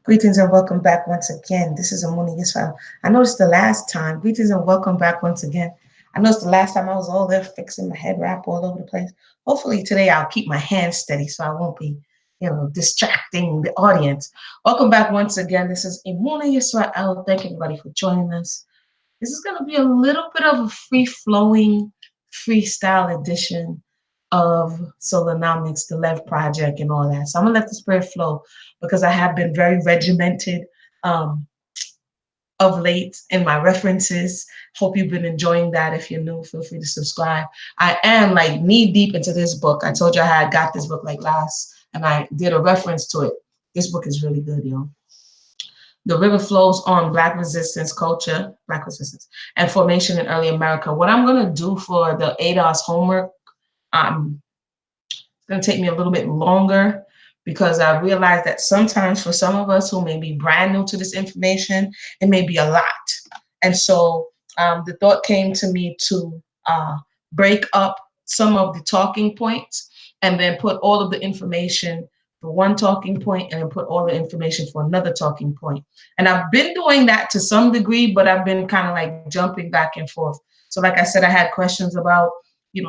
Greetings and welcome back once again. This is Amuni Yisrael. I noticed the last time, greetings and welcome back once again. I noticed the last time I was all there fixing my head wrap all over the place. Hopefully today I'll keep my hands steady so I won't be, distracting the audience. Welcome back once again. This is Amuni Yisrael. Thank everybody for joining us. This is going to be a little bit of a free-flowing, freestyle edition of Solonomics, the Lev Project, and all that. So I'm going to let the spirit flow because I have been very regimented um, of late in my references. Hope you've been enjoying that. If you're new, feel free to subscribe. I am like knee deep into this book. I told you I had got this book like last, and I did a reference to it. This book is really good, yo. The river flows on Black resistance culture, Black resistance, and formation in early America. What I'm going to do for the ADOS homework, it's going to take me a little bit longer because I realize that sometimes for some of us who may be brand new to this information, it may be a lot. And so the thought came to me to break up some of the talking points and then put all of the information for one talking point and then put all the information for another talking point. And I've been doing that to some degree, but I've been kind of like jumping back and forth. So like I said, I had questions about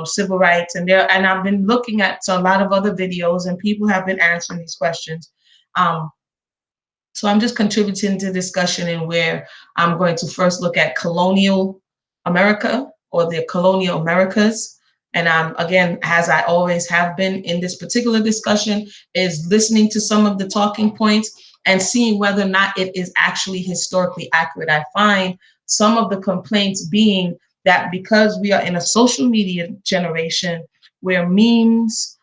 civil rights, and I've been looking at a lot of other videos, and people have been answering these questions. So I'm just contributing to discussion in where I'm going to first look at colonial America or the colonial Americas. And I'm, again, as I always have been in this particular discussion, is listening to some of the talking points and seeing whether or not it is actually historically accurate. I find some of the complaints being that because we are in a social media generation where memes,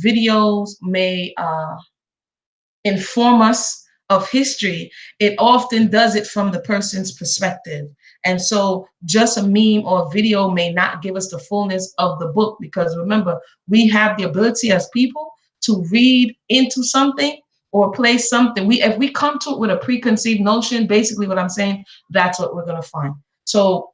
videos may inform us of history, it often does it from the person's perspective. And so just a meme or a video may not give us the fullness of the book, because remember, we have the ability as people to read into something or place something. If we come to it with a preconceived notion, basically what I'm saying, that's what we're going to find. So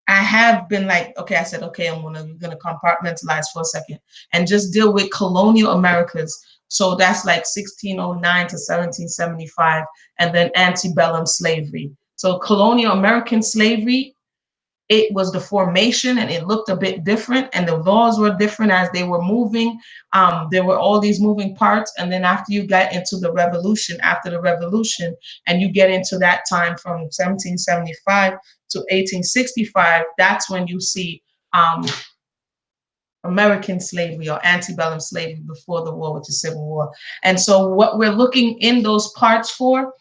I have been like, okay, I said, okay, I'm gonna compartmentalize for a second and just deal with colonial Americas. So that's like 1609 to 1775, and then antebellum slavery. So colonial American slavery, it was the formation and it looked a bit different, and the laws were different as they were moving. There were all these moving parts. And then after you got into the revolution, and you get into that time from 1775 to 1865, that's when you see American slavery or antebellum slavery before the war, with the Civil War. And so what we're looking in those parts for,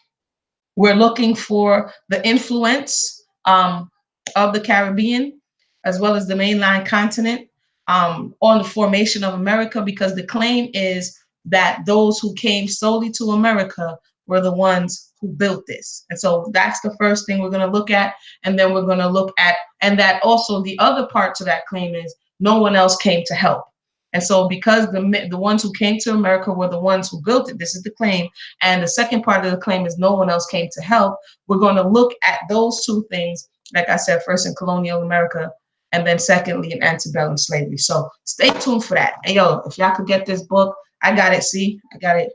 we're looking for the influence of the Caribbean as well as the mainland continent on the formation of America, because the claim is that those who came solely to America were the ones who built this. And so that's the first thing we're going to look at. And then we're going to look at, and that also the other part to that claim is no one else came to help. And so because the ones who came to America were the ones who built it, this is the claim. And the second part of the claim is no one else came to help. We're going to look at those two things, like I said, first in colonial America, and then secondly in antebellum slavery. So stay tuned for that. And yo, if y'all could get this book, I got it. See, I got it.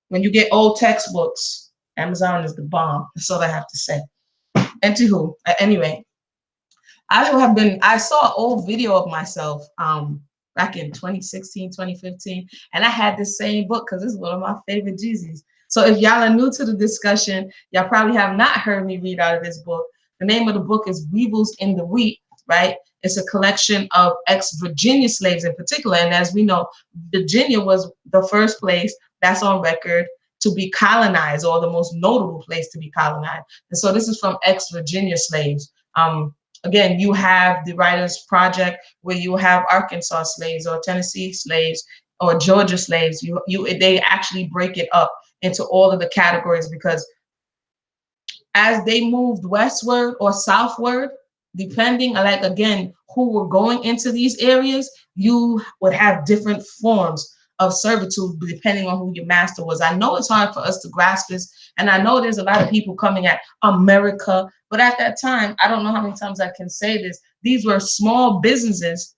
When you get old textbooks, Amazon is the bomb. That's all I have to say. Anywho, anyway, I saw an old video of myself back in 2016, 2015, and I had the same book because it's one of my favorite Jeezys. So if y'all are new to the discussion, y'all probably have not heard me read out of this book. The name of the book is Weevils in the Wheat, right? It's a collection of ex-Virginia slaves in particular. And as we know, Virginia was the first place that's on record to be colonized, or the most notable place to be colonized. And so this is from ex-Virginia slaves. Again, you have the Writers Project, where you have Arkansas slaves or Tennessee slaves or Georgia slaves. They actually break it up into all of the categories, because as they moved westward or southward, depending, like, again, who were going into these areas, you would have different forms of servitude depending on who your master was. I know it's hard for us to grasp this, and I know there's a lot of people coming at America, but at that time, I don't know how many times I can say this, these were small businesses.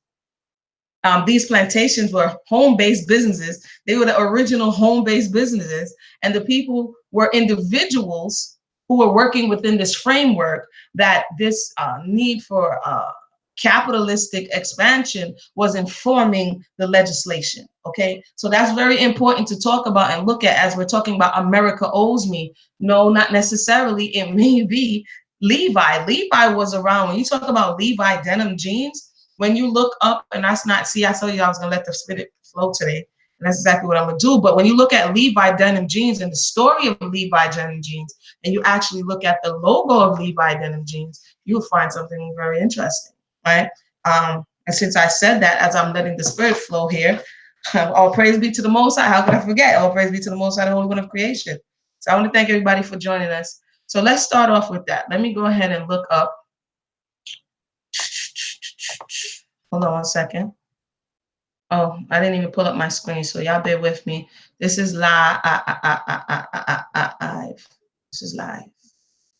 These plantations were home-based businesses. They were the original home-based businesses, and the people were individuals who were working within this framework that this need for capitalistic expansion was informing the legislation. Okay, so that's very important to talk about and look at as we're talking about America owes me. No, not necessarily. It may be Levi. Levi was around. When you talk about Levi denim jeans, when you look up, and that's not, see, I told you I was going to let the spirit flow today. And that's exactly what I'm going to do. But when you look at Levi denim jeans and the story of Levi denim jeans, and you actually look at the logo of Levi denim jeans, you'll find something very interesting, right? And since I said that, as I'm letting the spirit flow here, all praise be to the Most High. How could I forget? All praise be to the Most High, the Holy One of creation. So I want to thank everybody for joining us. So let's start off with that. Let me go ahead and look up. Hold on one second. Oh, I didn't even pull up my screen, so y'all bear with me. This is live. This is live.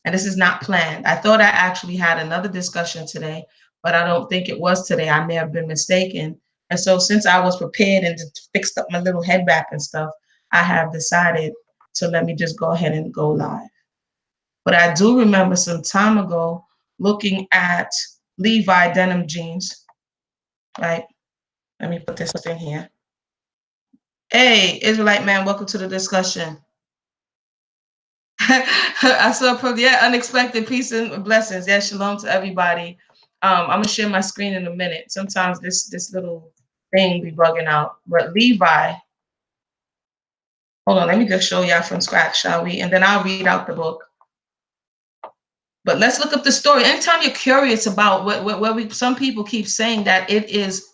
And this is not planned. I thought I actually had another discussion today, but I don't think it was today. I may have been mistaken. And so since I was prepared and fixed up my little head back and stuff, I have decided to let me just go ahead and go live. But I do remember some time ago looking at Levi denim jeans, right? Let me put this in here. Hey, Israelite man, welcome to the discussion. I saw from unexpected peace and blessings. Yeah, shalom to everybody. I'm gonna share my screen in a minute. Sometimes this little thing be bugging out. But Levi, hold on, let me just show y'all from scratch, shall we? And then I'll read out the book. But let's look up the story. Anytime you're curious about what some people keep saying that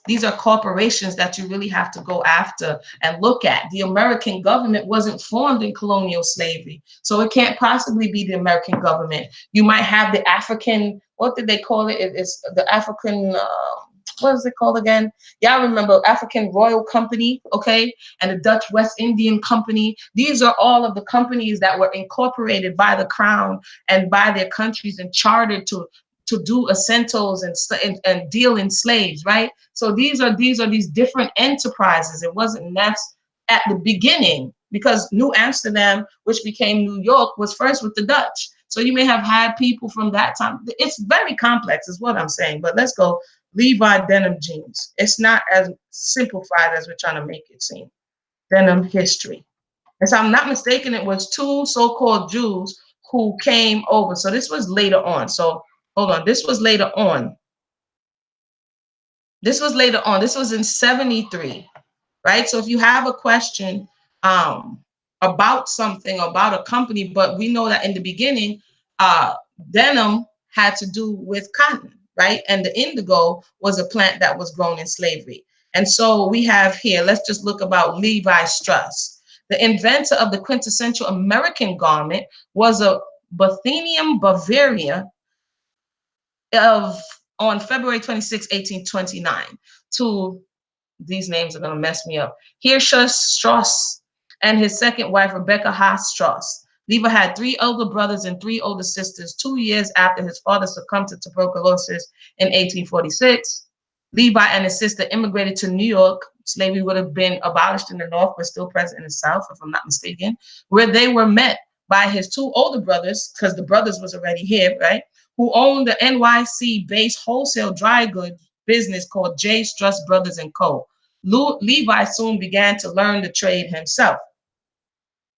these are corporations that you really have to go after and look at. The American government wasn't formed in colonial slavery, so it can't possibly be the American government. You might have the African, what did they call it? It's the African, what is it called again? Y'all remember African Royal Company, okay? And the Dutch West Indian Company. These are all of the companies that were incorporated by the crown and by their countries and chartered to do assentos and deal in slaves, right? So these are these different enterprises. It wasn't that's at the beginning, because New Amsterdam, which became New York, was first with the Dutch. So you may have had people from that time. It's very complex, is what I'm saying. But let's go. Levi denim jeans. It's not as simplified as we're trying to make it seem. Denim history. And so I'm not mistaken, it was two so-called Jews who came over. So this was later on. So hold on. This was later on. This was later on. This was in 73, right? So if you have a question about something, about a company, but we know that in the beginning, denim had to do with cotton, right? And the indigo was a plant that was grown in slavery. And so we have here, let's just look about Levi Strauss. The inventor of the quintessential American garment was a Bothnian Bavaria on February 26, 1829. These names are going to mess me up. Hirsch Strauss and his second wife, Rebecca Haas Strauss. Levi had 3 elder brothers and 3 older sisters. 2 years after his father succumbed to tuberculosis in 1846, Levi and his sister immigrated to New York. Slavery would have been abolished in the North, but still present in the South, if I'm not mistaken, where they were met by his 2 older brothers, because the brothers was already here, right, who owned the NYC-based wholesale dry goods business called J. Strauss Brothers & Co. Levi soon began to learn the trade himself.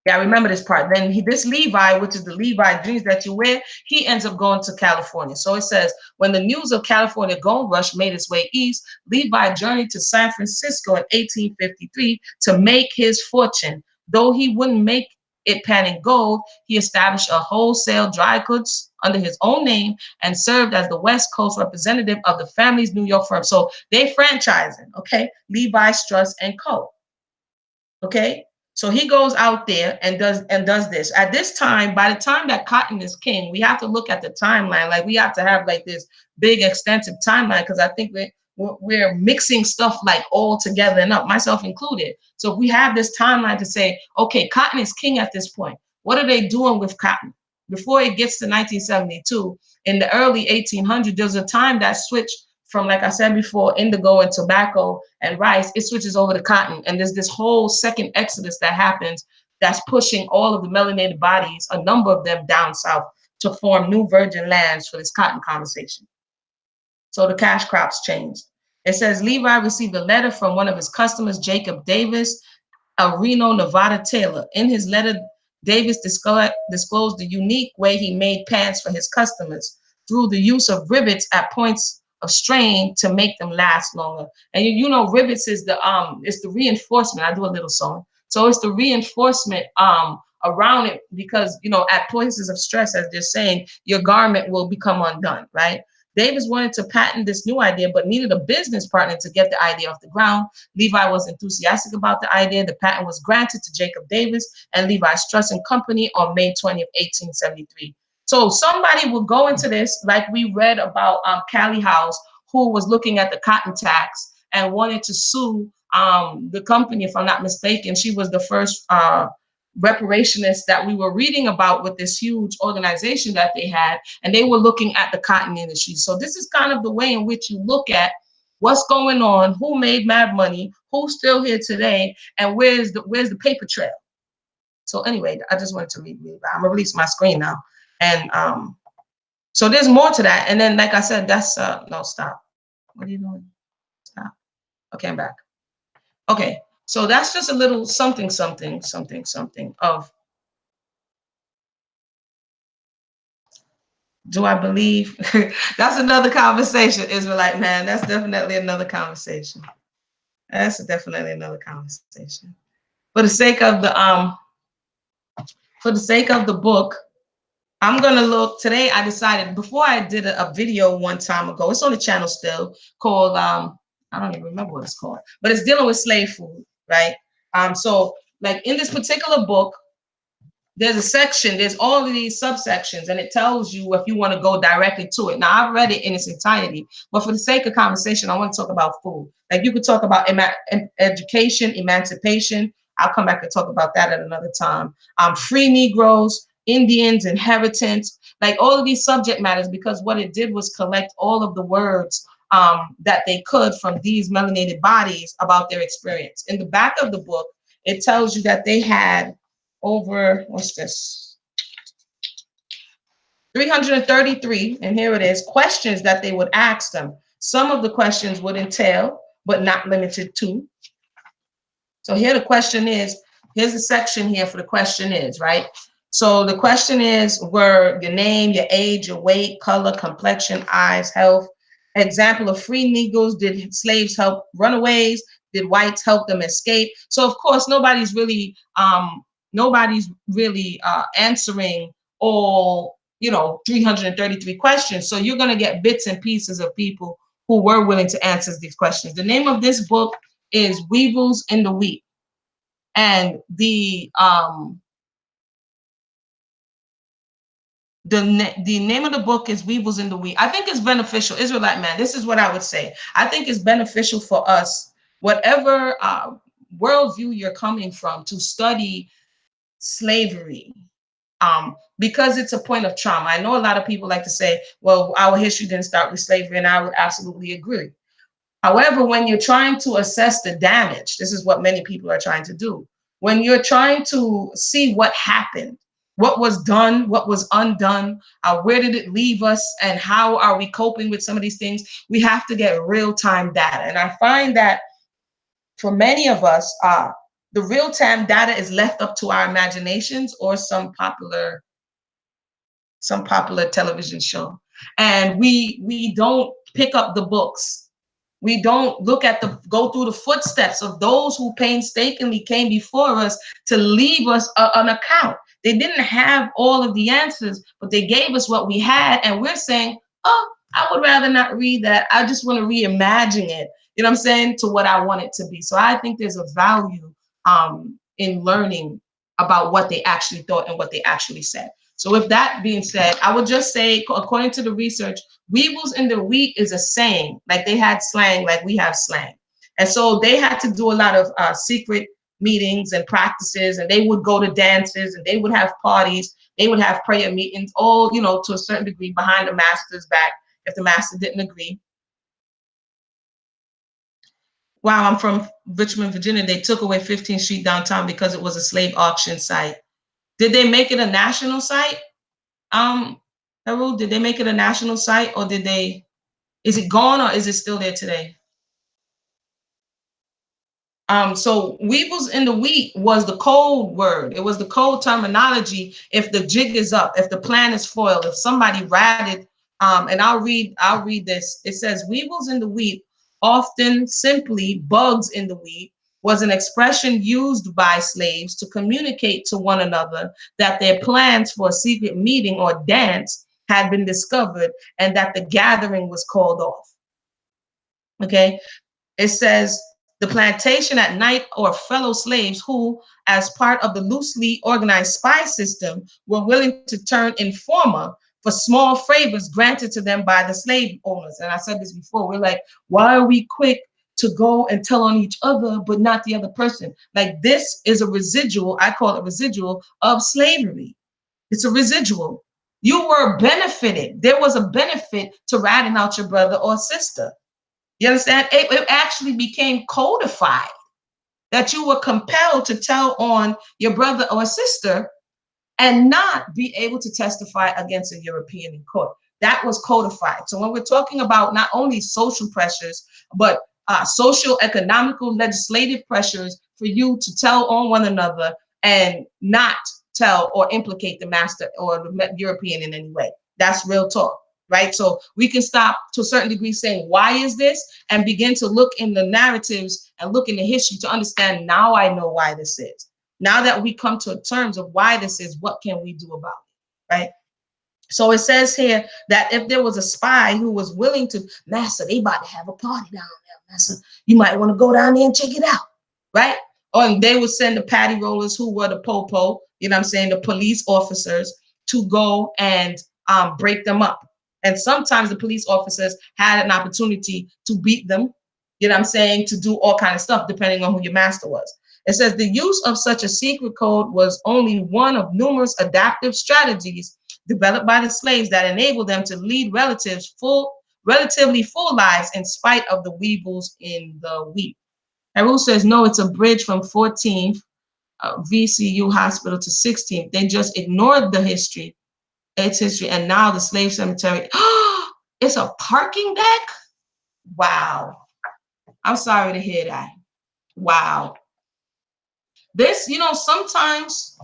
Yeah, I remember this part. Then this Levi, which is the Levi jeans that you wear, he ends up going to California. So it says, when the news of California gold rush made its way east, Levi journeyed to San Francisco in 1853 to make his fortune. Though he wouldn't make it panning gold, he established a wholesale dry goods under his own name and served as the West Coast representative of the family's New York firm. So they franchising, okay? Levi Strauss & Co. Okay? So he goes out there and does this. At this time, by the time that cotton is king, we have to look at the timeline. Like we have to have like this big extensive timeline, because I think we're mixing stuff like all together and up, myself included. So if we have this timeline to say, okay, cotton is king at this point. What are they doing with cotton? Before it gets to 1972, in the early 1800s, there's a time that switched from, like I said before, indigo and tobacco and rice. It switches over to cotton. And there's this whole second exodus that happens that's pushing all of the melanated bodies, a number of them down south, to form new virgin lands for this cotton conversation. So the cash crops changed. It says Levi received a letter from one of his customers, Jacob Davis, a Reno, Nevada tailor. In his letter, Davis disclosed the unique way he made pants for his customers through the use of rivets at points of strain to make them last longer. And you know, rivets is it's the reinforcement. I do a little sewing. So it's the reinforcement around it, because, you know, at places of stress, as they're saying, your garment will become undone, right? Davis wanted to patent this new idea, but needed a business partner to get the idea off the ground. Levi was enthusiastic about the idea. The patent was granted to Jacob Davis and Levi Strauss and Company on May 20th, 1873. So somebody will go into this, like we read about Callie House, who was looking at the cotton tax and wanted to sue the company, if I'm not mistaken. She was the first reparationist that we were reading about with this huge organization that they had, and they were looking at the cotton industry. So this is kind of the way in which you look at what's going on, who made mad money, who's still here today, and where's the paper trail. So anyway, I just wanted to read. I'm gonna release my screen now, and so there's more to that. And then, like I said, that's no, stop. What are you doing? Stop. Okay, I'm back. Okay, so that's just a little something of, do I believe? That's another conversation, Israelite man. That's definitely another conversation. That's definitely another conversation. For the sake of the book, I'm gonna look today. I decided, before I did a video one time ago, it's on the channel still, called I don't even remember what it's called, but it's dealing with slave food, right? So like in this particular book, there's a section, there's all of these subsections, and it tells you if you want to go directly to it. Now, I've read it in its entirety, but for the sake of conversation, I want to talk about food. Like, you could talk about education, emancipation. I'll come back and talk about that at another time. Free Negroes, Indians, inheritance, like all of these subject matters, because what it did was collect all of the words that they could from these melanated bodies about their experience. In the back of the book, it tells you that they had over, what's this, 333, and here it is, questions that they would ask them. Some of the questions would entail, but not limited to. So here the question is, here's a section here for the question is, right? So the question is, were your name, your age, your weight, color, complexion, eyes, health. Example of free Negroes, did slaves help runaways? Did whites help them escape? So of course, nobody's really answering all, 333 questions. So you're going to get bits and pieces of people who were willing to answer these questions. The name of this book is Weevils in the Wheat. And the name of the book is Weevils in the Wheat. I think it's beneficial. Israelite man, this is what I would say. I think it's beneficial for us, whatever worldview you're coming from, to study slavery, because it's a point of trauma. I know a lot of people like to say, well, our history didn't start with slavery, and I would absolutely agree. However, when you're trying to assess the damage, this is what many people are trying to do. When you're trying to see what happened, what was done, what was undone, where did it leave us, and how are we coping with some of these things, we have to get real-time data. And I find that for many of us, the real-time data is left up to our imaginations or some popular television show. And we don't pick up the books. We don't go through the footsteps of those who painstakingly came before us to leave us an account. They didn't have all of the answers, but they gave us what we had. And we're saying, oh, I would rather not read that. I just want to reimagine it, you know what I'm saying, to what I want it to be. So I think there's a value in learning about what they actually thought and what they actually said. So with that being said, I would just say, according to the research, weevils in the wheat is a saying. Like they had slang, like we have slang. And so they had to do a lot of secret meetings and practices, and they would go to dances, and they would have parties, they would have prayer meetings, all, to a certain degree behind the master's back if the master didn't agree. Wow, I'm from Richmond, Virginia. They took away 15th Street downtown because it was a slave auction site. Did they make it a national site? Harold, did they make it a national site, or did they? Is it gone, or is it still there today? So weevils in the wheat was the code word. It was the code terminology. If the jig is up, if the plan is foiled, if somebody ratted, and I'll read this. It says weevils in the wheat, often simply bugs in the wheat, was an expression used by slaves to communicate to one another that their plans for a secret meeting or dance had been discovered and that the gathering was called off. Okay. It says the plantation at night or fellow slaves who, as part of the loosely organized spy system, were willing to turn informer for small favors granted to them by the slave owners. And I said this before, we're like, why are we quick to go and tell on each other, but not the other person? Like, this is a residual, I call it a residual of slavery. It's a residual. You were benefited. There was a benefit to ratting out your brother or sister. You understand? It actually became codified that you were compelled to tell on your brother or sister and not be able to testify against a European in court. That was codified. So when we're talking about not only social pressures, but social, economical, legislative pressures for you to tell on one another and not tell or implicate the master or the European in any way. That's real talk, right? So we can stop to a certain degree saying, why is this? And begin to look in the narratives and look in the history to understand, now I know why this is. Now that we come to terms of why this is, what can we do about it, right? So it says here that if there was a spy who was willing to, Master, they about to have a party down there, Master, you might want to go down there and check it out, right? Or they would send the patty rollers, who were the popo, you know what I'm saying, the police officers, to go and break them up. And sometimes the police officers had an opportunity to beat them, you know what I'm saying, to do all kind of stuff, depending on who your master was. It says the use of such a secret code was only one of numerous adaptive strategies developed by the slaves that enabled them to lead relatively full lives in spite of the weevils in the wheat. Haru says, no, it's a bridge from 14th VCU hospital to 16th. They just ignored the history, its history, and now the slave cemetery. It's a parking deck? Wow. I'm sorry to hear that. Wow. This, sometimes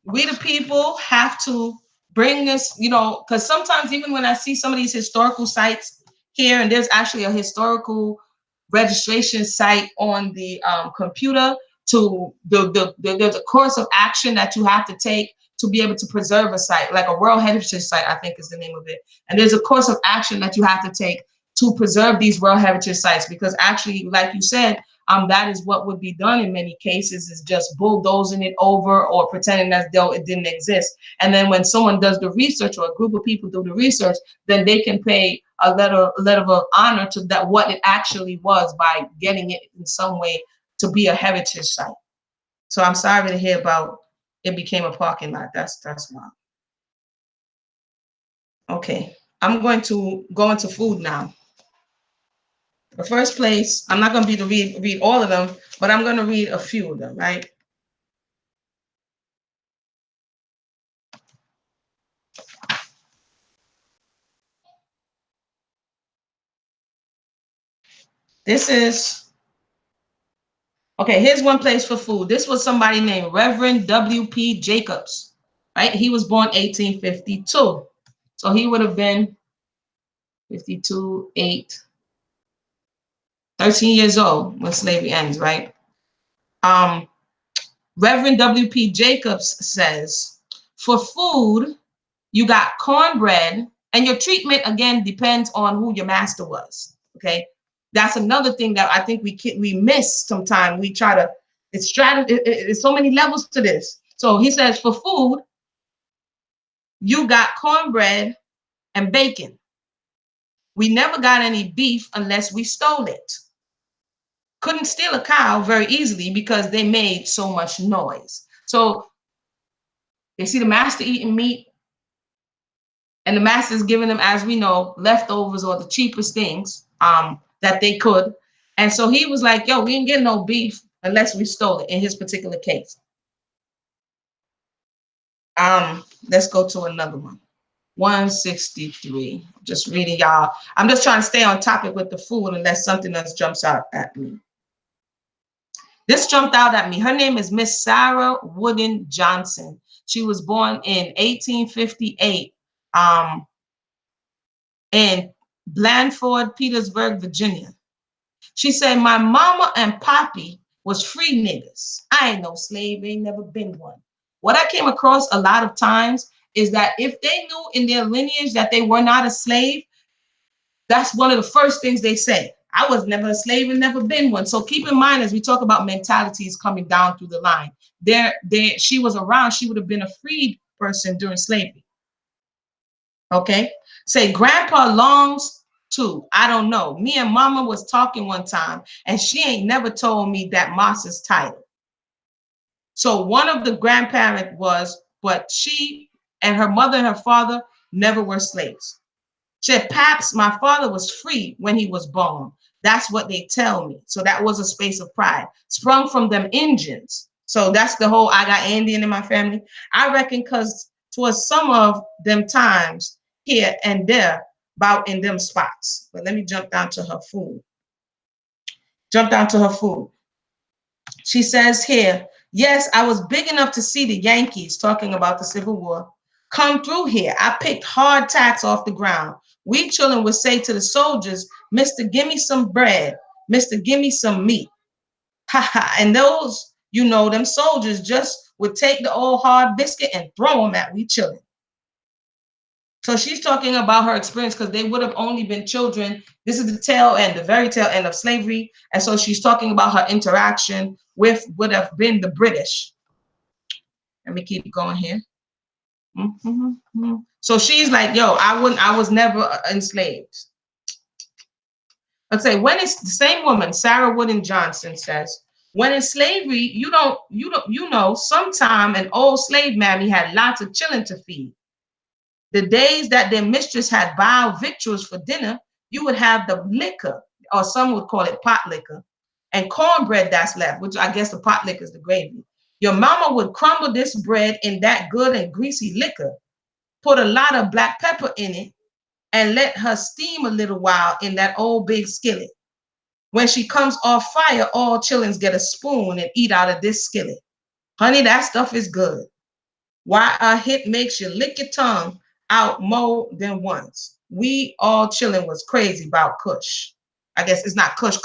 we the people have to bring this, because sometimes even when I see some of these historical sites here, and there's actually a historical registration site on the computer, to there's a course of action that you have to take to be able to preserve a site, like a World Heritage Site, I think is the name of it. And there's a course of action that you have to take to preserve these World Heritage Sites, because actually, like you said, that is what would be done in many cases, is just bulldozing it over or pretending as though it didn't exist. And then when someone does the research, or a group of people do the research, then they can pay a letter of honor to that, what it actually was, by getting it in some way to be a heritage site. So I'm sorry to hear about it became a parking lot. That's wild. Okay, I'm going to go into food now. The first place, I'm not going to be to read all of them, but I'm going to read a few of them, right? This is, okay, here's one place for food. This was somebody named Reverend W.P. Jacobs, right? He was born 1852. So he would have been 52, 8, 13 years old when slavery ends, right? Reverend W.P. Jacobs says, for food, you got cornbread, and your treatment, again, depends on who your master was, okay? That's another thing that I think we miss sometimes. We try to, it's so many levels to this. So he says, for food, you got cornbread and bacon. We never got any beef unless we stole it. Couldn't steal a cow very easily because they made so much noise. So they see the master eating meat, and the master's giving them, as we know, leftovers or the cheapest things that they could. And so he was like, yo, we ain't getting no beef unless we stole it in his particular case. Let's go to another one. 163. Just reading y'all. I'm just trying to stay on topic with the food unless something else jumps out at me. This jumped out at me. Her name is Miss Sarah Wooden Johnson. She was born in 1858 in Blandford, Petersburg, Virginia. She said, my mama and poppy was free niggas. I ain't no slave, ain't never been one. What I came across a lot of times is that if they knew in their lineage that they were not a slave, that's one of the first things they say. I was never a slave and never been one. So keep in mind, as we talk about mentalities coming down through the line, she was around, she would have been a freed person during slavery. Okay. Say grandpa longs to, I don't know. Me and mama was talking one time and she ain't never told me that Moss's title. So one of the grandparents was, but she and her mother and her father never were slaves. She said, Paps, my father was free when he was born. That's what they tell me. So that was a space of pride, sprung from them Indians. So that's the whole, I got Indian in my family. I reckon because towards some of them times here and there, about in them spots. But let me jump down to her food. Jump down to her food. She says here, yes, I was big enough to see the Yankees, talking about the Civil War, come through here. I picked hard tacks off the ground. We children would say to the soldiers, Mister, give me some bread. Mister, give me some meat. Ha ha. And those, you know, them soldiers just would take the old hard biscuit and throw them at we children. So she's talking about her experience because they would have only been children. This is the tail end, the very tail end of slavery. And so she's talking about her interaction with would have been the British. Let me keep going here. So she's like, yo, I was never enslaved. Let's say when it's the same woman, Sarah Wooden Johnson says, when in slavery, you know, sometime an old slave mammy had lots of children to feed. The days that their mistress had vile victuals for dinner, you would have the liquor, or some would call it pot liquor, and cornbread that's left, which I guess the pot liquor is the gravy. Your mama would crumble this bread in that good and greasy liquor, put a lot of black pepper in it, and let her steam a little while in that old big skillet. When she comes off fire, all children get a spoon and eat out of this skillet. Honey, that stuff is good. Why a hit makes you lick your tongue out more than once. We all chilling was crazy about Kush. I guess it's not Kush.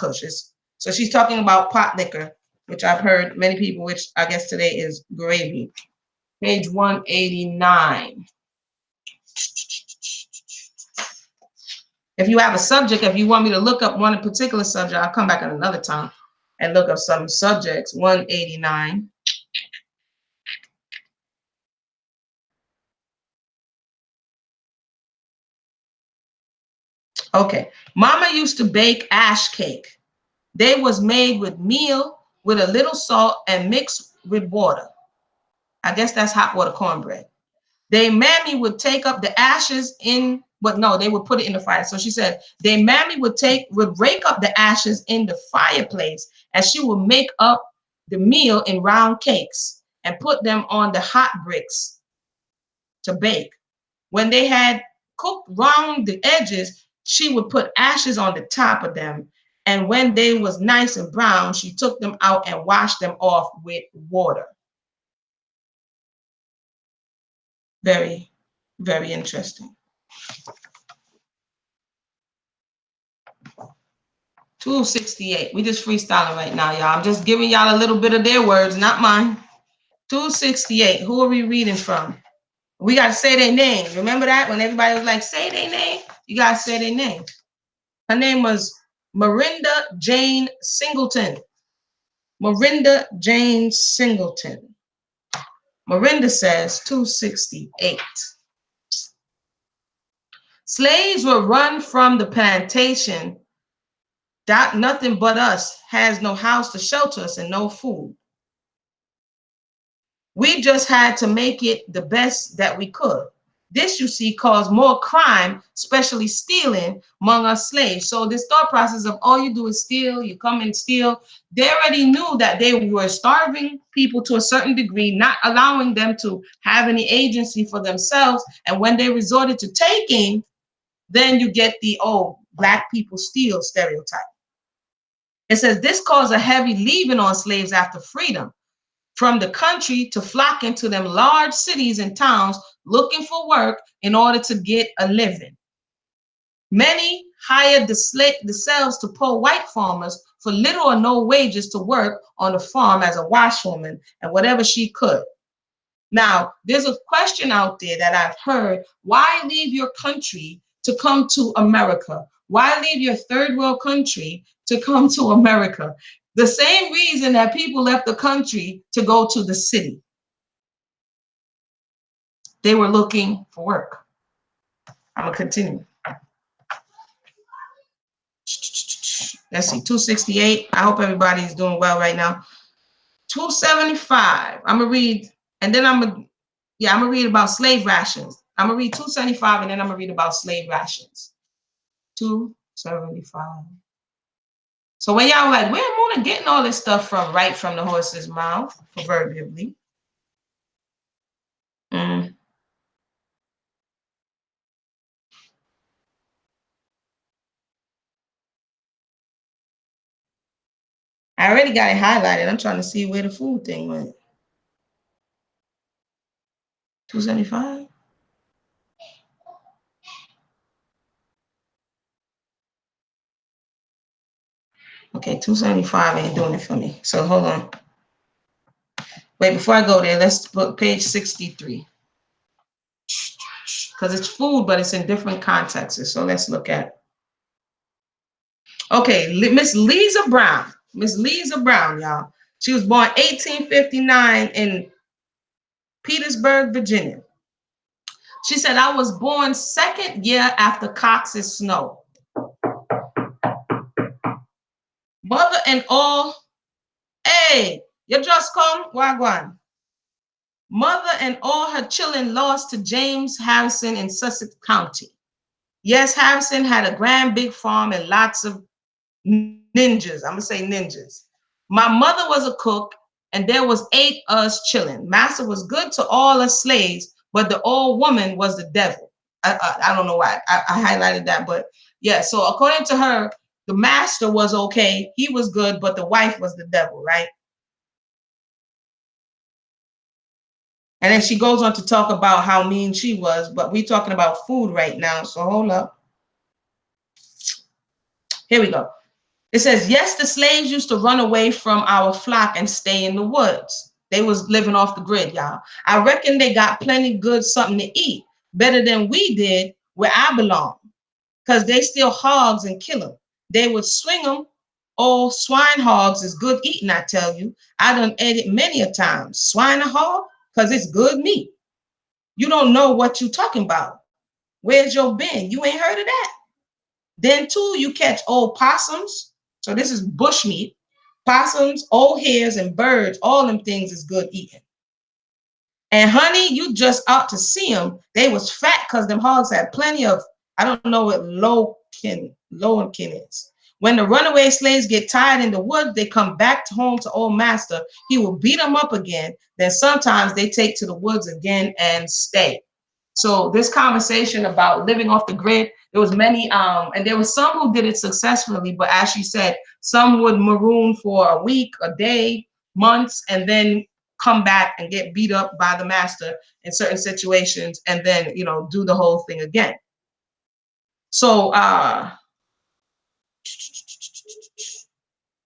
So she's talking about pot liquor, which I've heard many people, which I guess today is gravy. Page 189. If you have a subject, if you want me to look up one particular subject, I'll come back at another time and look up some subjects. 189. Okay. Mama used to bake ash cake. They was made with meal with a little salt and mixed with water. I guess that's hot water cornbread. They mammy would take up the ashes in, but no, they would put it in the fire. So she said, they mammy would rake up the ashes in the fireplace and she would make up the meal in round cakes and put them on the hot bricks to bake. When they had cooked round the edges, she would put ashes on the top of them. And when they was nice and brown, she took them out and washed them off with water. Very, very interesting. 268. We just freestyling right now, y'all. I'm just giving y'all a little bit of their words, not mine. 268. Who are we reading from? We got to say their name. Remember that? When everybody was like, say their name, you got to say their name. Her name was Marinda Jane Singleton. Marinda Jane Singleton. Marinda says 268. Slaves were run from the plantation. Nothing but us has no house to shelter us and no food. We just had to make it the best that we could. This, you see, caused more crime, especially stealing among us slaves. So this thought process of all you do is steal, you come and steal, they already knew that they were starving people to a certain degree, not allowing them to have any agency for themselves. And when they resorted to taking, then you get the, oh, black people steal stereotype. It says this caused a heavy leaving on slaves after freedom from the country to flock into them large cities and towns looking for work in order to get a living. Many hired themselves to poor white farmers for little or no wages to work on the farm as a washwoman and whatever she could. Now, there's a question out there that I've heard: why leave your country to come to America? Why leave your third world country to come to America? The same reason that people left the country to go to the city. They were looking for work. I'm gonna continue. Let's see, 268. I hope everybody's doing well right now. 275. I'm gonna read, and then I'm gonna read about slave rations. I'm gonna read 275, and then I'm gonna read about slave rations. 275. So when y'all like, where Mona getting all this stuff from? Right from the horse's mouth, proverbially. I already got it highlighted. I'm trying to see where the food thing went. 275. Okay, 275 ain't doing it for me. So hold on. Wait, before I go there, let's put page 63. Because it's food, but it's in different contexts. So let's look at. Okay, Miss Lisa Brown. Miss Lisa Brown, y'all. She was born 1859 in Petersburg, Virginia. She said, I was born second year after Cox's snow. Mother and all, hey, you just come, wagwan. Mother and all her children lost to James Harrison in Sussex County. Yes, Harrison had a grand big farm and lots of ninjas. I'm gonna say ninjas. My mother was a cook, and there was 8 us children. Master was good to all us slaves, but the old woman was the devil. I don't know why I highlighted that, but yeah. So according to her, the master was okay, he was good, but the wife was the devil, right? And then she goes on to talk about how mean she was, but we're talking about food right now, so hold up. Here we go. It says, yes, the slaves used to run away from our flock and stay in the woods. They was living off the grid, y'all. I reckon they got plenty good something to eat, better than we did where I belong, because they steal hogs and kill them. They would swing them. Oh, swine hogs is good eating, I tell you. I done ate it many a time. Swine a hog, because it's good meat. You don't know what you talking about. Where's your bin? You ain't heard of that. Then too, you catch old possums. So this is bush meat. Possums, old hares, and birds, all them things is good eating. And honey, you just ought to see them. They was fat because them hogs had plenty of, I don't know what low-kin is. When the runaway slaves get tired in the woods, they come back to home to old master. He will beat them up again. Then sometimes they take to the woods again and stay. So this conversation about living off the grid, there was many, and there was some who did it successfully, but as she said, some would maroon for a week, a day, months, and then come back and get beat up by the master in certain situations, and then, you know, do the whole thing again. So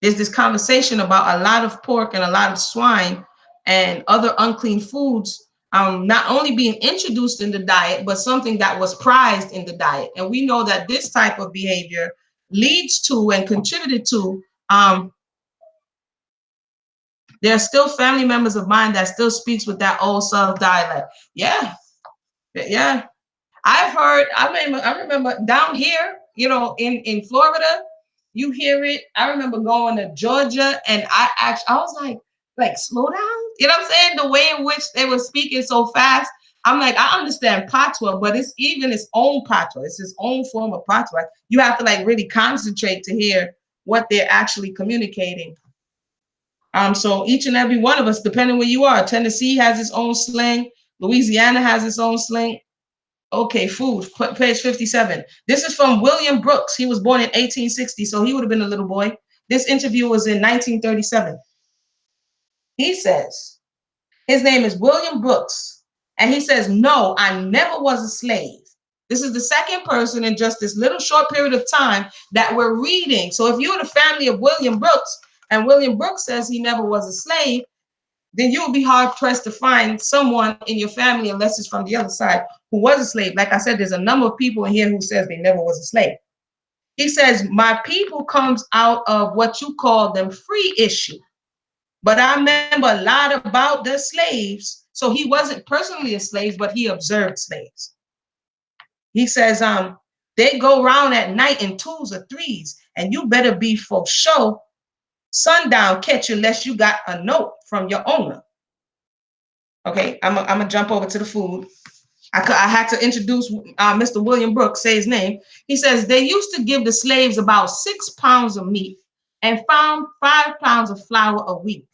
there's this conversation about a lot of pork and a lot of swine and other unclean foods not only being introduced in the diet, but something that was prized in the diet. And we know that this type of behavior leads to and contributed to, there are still family members of mine that still speaks with that old South dialect. Yeah, yeah. I've heard, I remember down here, you know, in Florida, you hear it. I remember going to Georgia, and I was like, slow down. You know what I'm saying? The way in which they were speaking so fast. I'm like, I understand patois, but it's even its own patois. It's its own form of patois. You have to like really concentrate to hear what they're actually communicating. So each and every one of us, depending where you are, Tennessee has its own slang, Louisiana has its own slang. Okay, food, page 57. This is from William Brooks. He was born in 1860, so he would have been a little boy. This interview was in 1937. He says, his name is William Brooks, and he says, no, I never was a slave. This is the second person in just this little short period of time that we're reading. So if you're the family of William Brooks, and William Brooks says he never was a slave, then you will be hard pressed to find someone in your family, unless it's from the other side, who was a slave. Like I said, there's a number of people in here who says they never was a slave. He says, my people comes out of what you call them free issue. But I remember a lot about the slaves. So he wasn't personally a slave, but he observed slaves. He says, they go around at night in twos or threes, and you better be for sure sundown catch you unless you got a note from your owner. Okay, I'm gonna jump over to the food. I had to introduce Mr. William Brooks, say his name. He says they used to give the slaves about 6 pounds of meat and found 5 pounds of flour a week.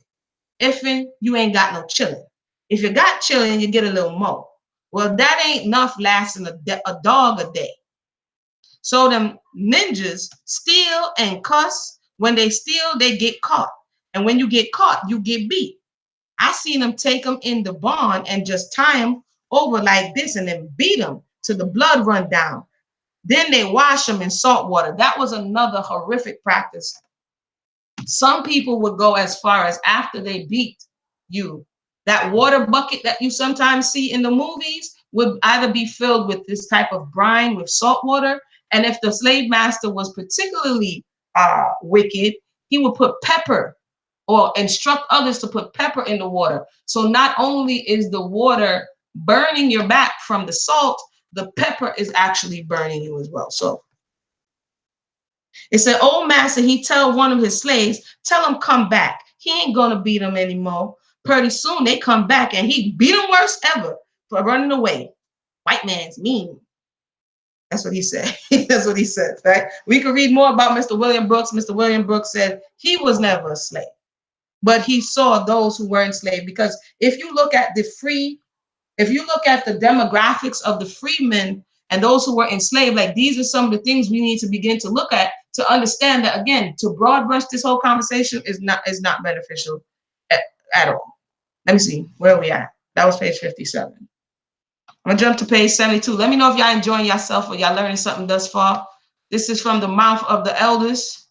Ifin, you ain't got no chillin'. If you got chillin', you get a little more. Well, that ain't enough lasting a dog a day. So them ninjas steal and cuss. When they steal, they get caught. And when you get caught, you get beat. I seen them take them in the barn and just tie them over like this and then beat them till the blood run down. Then they wash them in salt water. That was another horrific practice. Some people would go as far as after they beat you, that water bucket that you sometimes see in the movies would either be filled with this type of brine with salt water. And if the slave master was particularly wicked, he would put pepper or instruct others to put pepper in the water. So not only is the water burning your back from the salt, the pepper is actually burning you as well. So it said, old master, he tell one of his slaves, tell him come back. He ain't gonna beat him anymore. Pretty soon they come back and he beat him worse ever for running away. White man's mean. That's what he said. That's what he said, right? We could read more about Mr. William Brooks. Mr. William Brooks said he was never a slave, but he saw those who were enslaved. Because if you look at the demographics of the freemen and those who were enslaved, like these are some of the things we need to begin to look at to understand that, again, to broad brush this whole conversation is not beneficial at all. Let me see, where are we at? That was page 57. I'm gonna jump to page 72. Let me know if y'all enjoying yourself or y'all learning something thus far. This is from the mouth of the elders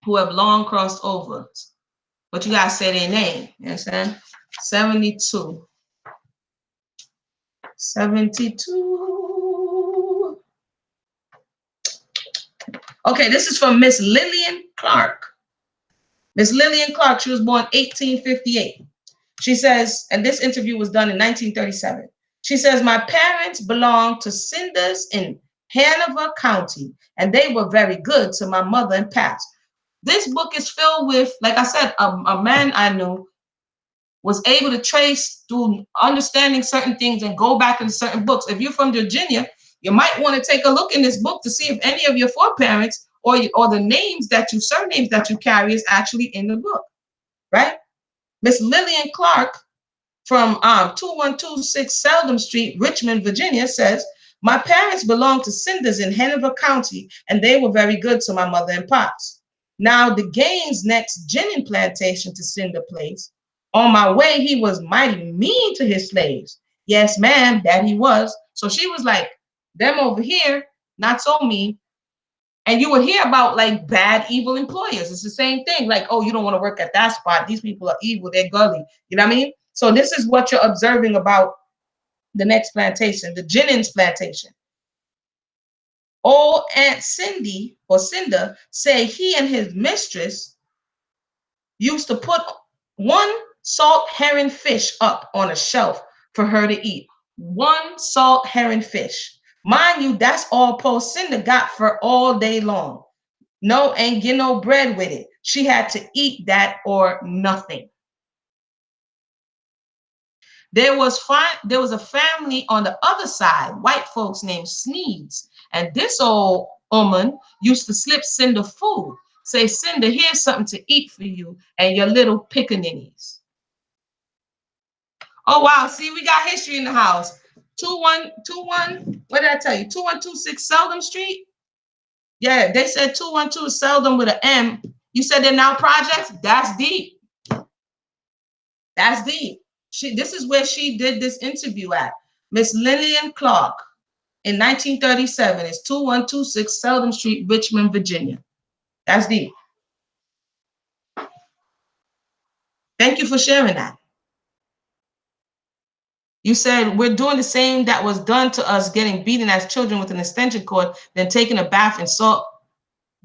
who have long crossed over. But you gotta say their name, you understand? 72. 72. Okay, this is from Miss Lillian Clark. Miss Lillian Clark, she was born 1858. She says, and this interview was done in 1937. She says, my parents belonged to Cinders in Hanover County, and they were very good to my mother and past. This book is filled with, like I said, a man I knew was able to trace through understanding certain things and go back into certain books. If you're from Virginia, you might want to take a look in this book to see if any of your foreparents or the surnames that you carry is actually in the book, right? Miss Lillian Clark from 2126 Seldom Street, Richmond, Virginia says, my parents belonged to Cinders in Hanover County, and they were very good to my mother and pops. Now, the Gaines next ginning plantation to Cinder Place. On my way, he was mighty mean to his slaves. Yes, ma'am, that he was. So she was like, them over here, not so mean. And you would hear about like bad, evil employers. It's the same thing. Like, oh, you don't want to work at that spot. These people are evil. They're gully. You know what I mean? So this is what you're observing about the next plantation, the Jennings plantation. Old Aunt Cindy or Cinda say he and his mistress used to put one salt herring fish up on a shelf for her to eat. One salt herring fish. Mind you, that's all poor Cinda got for all day long. No, ain't get no bread with it. She had to eat that or nothing. There was a family on the other side, white folks named Sneeds. And this old woman used to slip Cinder food. Say, Cinder, here's something to eat for you and your little pickaninnies. Oh, wow. See, we got history in the house. 2121, what did I tell you? 2126 Seldom Street? Yeah, they said 212 Seldom with an M. You said they're now projects? That's deep. That's deep. This is where she did this interview at. Miss Lillian Clark in 1937. It's 2126 Seldom Street, Richmond, Virginia. That's deep. Thank you for sharing that. You said we're doing the same that was done to us, getting beaten as children with an extension cord, then taking a bath in salt.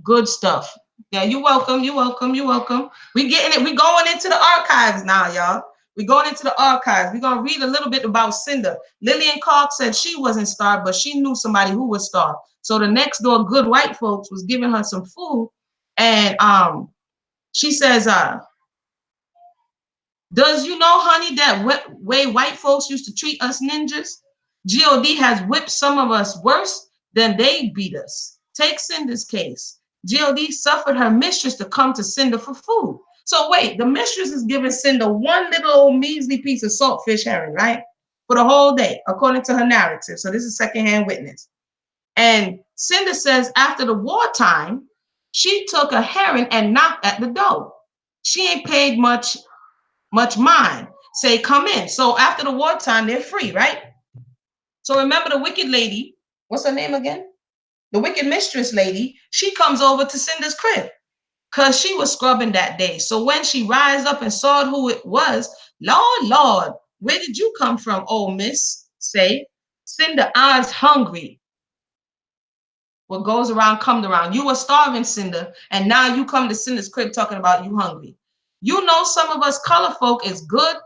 Good stuff. Yeah, you're welcome. You're welcome. You're welcome. We getting it. We going into the archives now, y'all. We're going into the archives. We're going to read a little bit about Cinder. Lillian Clark said she wasn't starved, but she knew somebody who was starved. So the next door good white folks was giving her some food. And she says, does you know, honey, that way white folks used to treat us ninjas? God has whipped some of us worse than they beat us. Take Cinder's case. God suffered her mistress to come to Cinder for food. So wait, the mistress is giving Cinder one little old measly piece of saltfish herring, right? For the whole day, according to her narrative. So this is secondhand witness. And Cinder says after the wartime, she took a herring and knocked at the door. She ain't paid much mind. Say, come in. So after the wartime, they're free, right? So remember the wicked lady, what's her name again? The wicked mistress lady, she comes over to Cinder's crib because she was scrubbing that day. So when she rised up and saw who it was, Lord, where did you come from, old miss? Say, Cinder, I's hungry. What goes around comes around. You were starving, Cinder, and now you come to Cinder's crib talking about you hungry. You know, some of us color folk is good,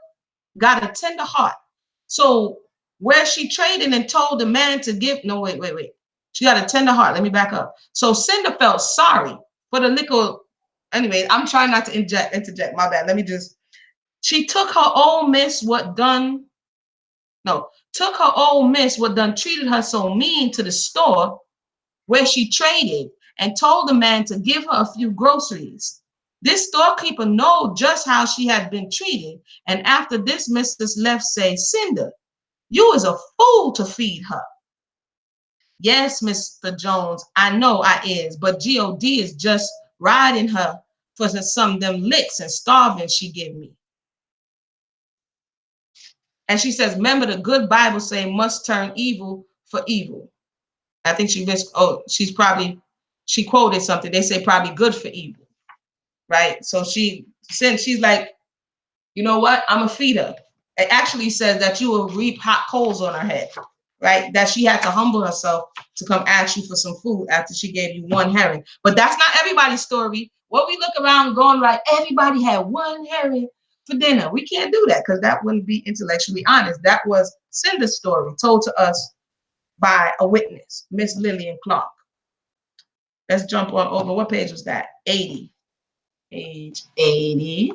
got a tender heart. So where she traded and told the man to give, no, wait. She got a tender heart. Let me back up. So Cinder felt sorry for the little, anyway, I'm trying not to interject, my bad. Let me just, she took her old miss what done treated her so mean to the store where she traded and told the man to give her a few groceries. This storekeeper knew just how she had been treated, and after this, Mrs. left say, Cinder, you is a fool to feed her. Yes, Mr. Jones, I know I is, but God is just riding her for some of them licks and starving she give me. And she says, remember the good Bible say must turn evil for evil. I think she quoted something. They say probably good for evil, right? So she's like, you know what? I'm a feed her. It actually says that you will reap hot coals on her head, right? That she had to humble herself to come ask you for some food after she gave you one herring. But that's not everybody's story. What we look around going like, everybody had one herring for dinner. We can't do that because that wouldn't be intellectually honest. That was Cinder's story told to us by a witness, Miss Lillian Clark. Let's jump on over. What page was that? 80. Page 80.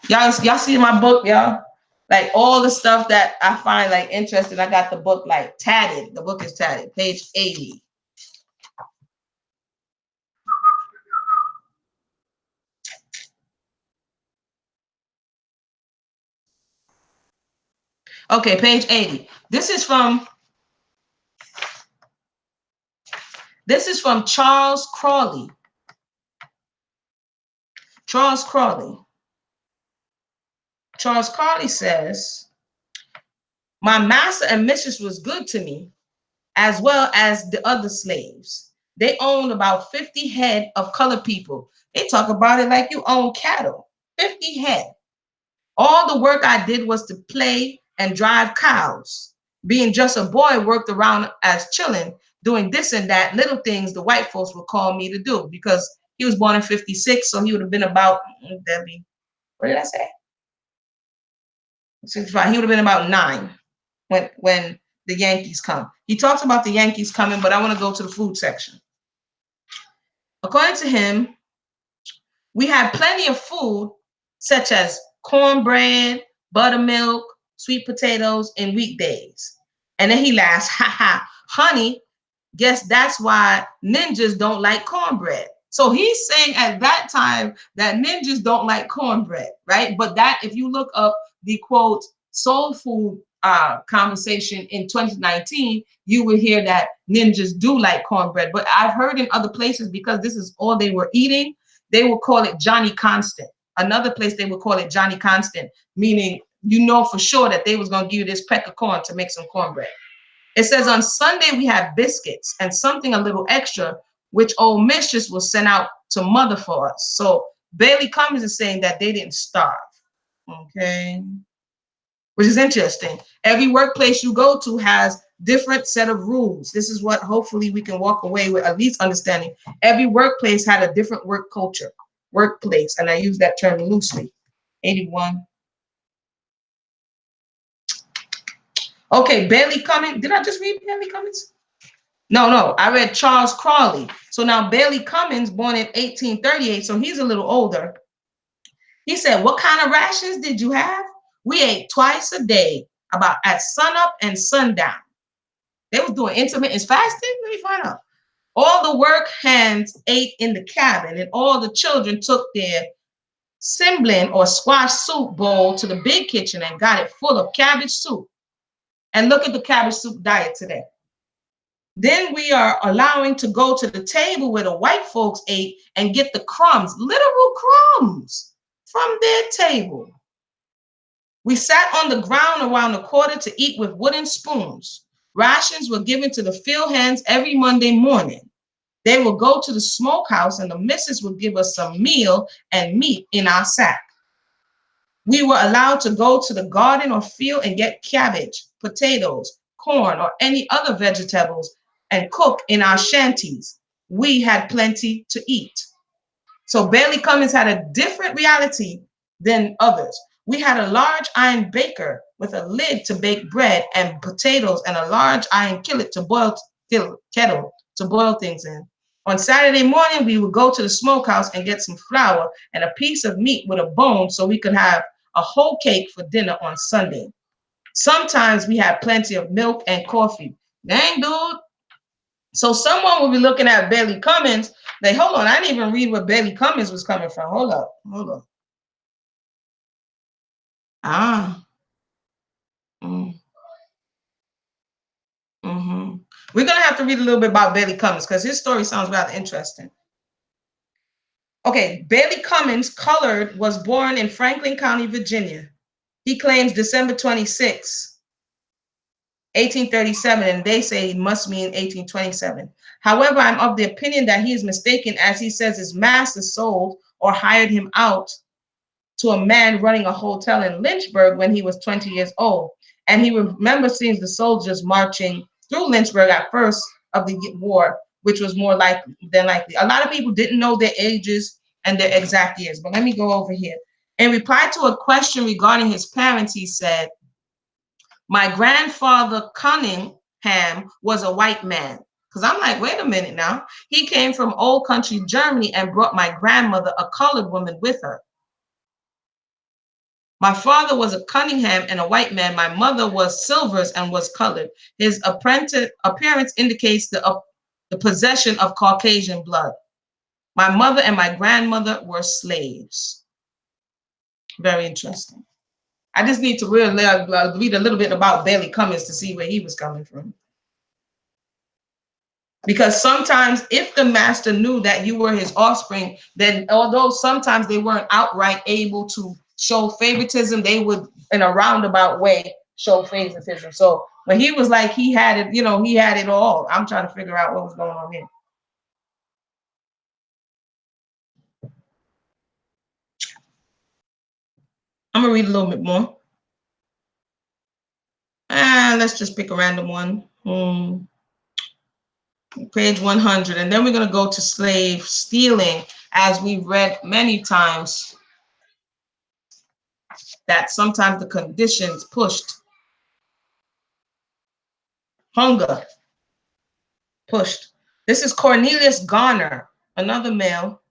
Y'all see my book, y'all? Like all the stuff that I find like interesting, I got the book like tatted. The book is tatted. Page 80. Okay, page 80. This is from Charles Crawley. Charles Crawley says, my master and mistress was good to me, as well as the other slaves. They owned about 50 head of colored people. They talk about it like you own cattle. 50 head. All the work I did was to play and drive cows. Being just a boy, worked around as chilling, doing this and that, little things the white folks would call me to do, because he was born in 56, so he would have been about, Debbie, what did I say? 65. He would have been about 9 when the Yankees come. He talks about the Yankees coming, but I want to go to the food section. According to him, we had plenty of food, such as cornbread, buttermilk, sweet potatoes, and weekdays. And then he laughs, ha ha, honey, guess that's why ninjas don't like cornbread. So he's saying at that time that ninjas don't like cornbread, right? But that, if you look up the quote soul food conversation in 2019, you will hear that ninjas do like cornbread. But I've heard in other places, because this is all they were eating, they will call it Johnny Constant. Another place they would call it Johnny Constant, meaning you know for sure that they was going to give you this peck of corn to make some cornbread. It says on Sunday we have biscuits and something a little extra, which old mistress will send out to mother for us. So Bailey Cummings is saying that they didn't starve. Okay. Which is interesting. Every workplace you go to has different set of rules. This is what hopefully we can walk away with, at least understanding. Every workplace had a different work culture, workplace, and I use that term loosely. 81. Okay, Bailey Cummings. Did I just read Bailey Cummings? No, I read Charles Crawley. So now Bailey Cummings, born in 1838, so he's a little older. He said, what kind of rations did you have? We ate twice a day, about at sunup and sundown. They was doing intermittent fasting? Let me find out. All the work hands ate in the cabin, and all the children took their semblin or squash soup bowl to the big kitchen and got it full of cabbage soup. And look at the cabbage soup diet today. Then we are allowing to go to the table where the white folks ate and get the crumbs, literal crumbs, from their table. We sat on the ground around the quarter to eat with wooden spoons. Rations were given to the field hands every Monday morning. They would go to the smokehouse and the missus would give us some meal and meat in our sack. We were allowed to go to the garden or field and get cabbage, potatoes, corn, or any other vegetables and cook in our shanties. We had plenty to eat. So Bailey Cummings had a different reality than others. We had a large iron baker with a lid to bake bread and potatoes and a large iron kettle to boil things in. On Saturday morning, we would go to the smokehouse and get some flour and a piece of meat with a bone so we could have a whole cake for dinner on Sunday. Sometimes we had plenty of milk and coffee. Dang, dude. So someone will be looking at Bailey Cummings. Like, hold on, I didn't even read where Bailey Cummings was coming from. Hold up. Mm, mm-hmm. We're going to have to read a little bit about Bailey Cummings because his story sounds rather interesting. Okay, Bailey Cummings, colored, was born in Franklin County, Virginia. He claims December 26, 1837, and they say it must mean 1827. However, I'm of the opinion that he is mistaken, as he says his master sold or hired him out to a man running a hotel in Lynchburg when he was 20 years old. And he remembers seeing the soldiers marching through Lynchburg at first of the war, which was more likely than likely. A lot of people didn't know their ages and their exact years, but let me go over here. In reply to a question regarding his parents, he said, my grandfather Cunningham was a white man. Because I'm like, wait a minute now. He came from old country Germany and brought my grandmother, a colored woman, with her. My father was a Cunningham and a white man. My mother was Silvers and was colored. His appearance indicates the possession of Caucasian blood. My mother and my grandmother were slaves. Very interesting. I just need to really read a little bit about Bailey Cummings to see where he was coming from. Because sometimes if the master knew that you were his offspring, then although sometimes they weren't outright able to show favoritism, they would, in a roundabout way, show favoritism. So when he was like, he had it, he had it all. I'm trying to figure out what was going on here. I'm gonna read a little bit more. Let's just pick a random one. Page 100, and then we're going to go to slave stealing, as we've read many times that sometimes the conditions pushed. Hunger pushed. This is Cornelius Garner, another male.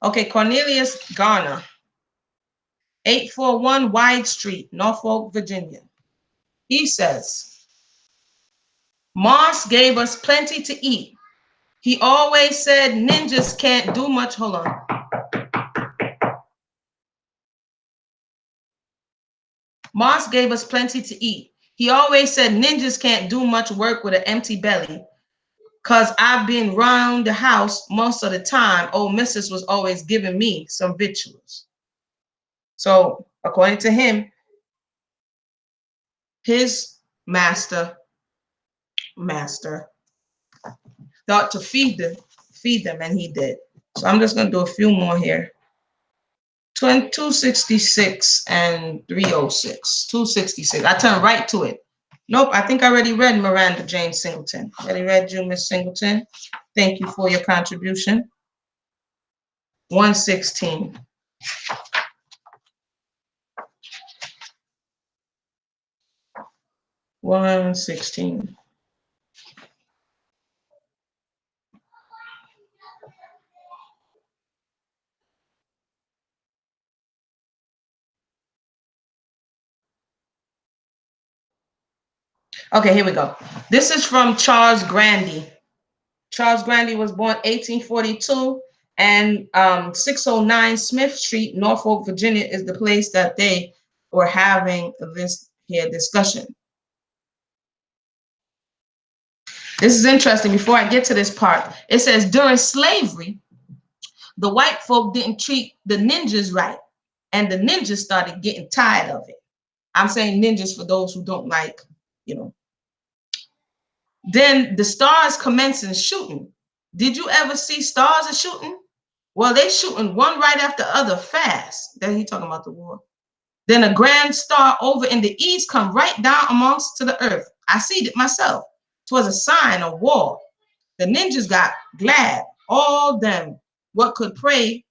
Okay, Cornelius Garner, 841 Wide Street, Norfolk, Virginia. He says, Moss gave us plenty to eat. He always said ninjas can't do much. Hold on. Moss gave us plenty to eat. He always said ninjas can't do much work with an empty belly. Cause I've been round the house most of the time. Old missus was always giving me some victuals. So according to him, his master thought to feed them, and he did. So I'm just gonna do a few more here. 266 and 306. 266. I turned right to it. Nope, I think I already read Miranda Jane Singleton. Already read you, Miss Singleton. Thank you for your contribution. 116. Okay, here we go. This is from Charles Grandy. Charles Grandy was born 1842, and 609 Smith Street, Norfolk, Virginia, is the place that they were having this here discussion. This is interesting. Before I get to this part, it says during slavery, the white folk didn't treat the ninjas right, and the ninjas started getting tired of it. I'm saying ninjas for those who don't like, you know. Then the stars commencing shooting. Did you ever see stars are shooting? Well, they shooting one right after the other fast. Then he talking about the war. Then a grand star over in the east come right down amongst to the earth. I see it myself. 'Twas a sign of war. The ninjas got glad. All them what could pray,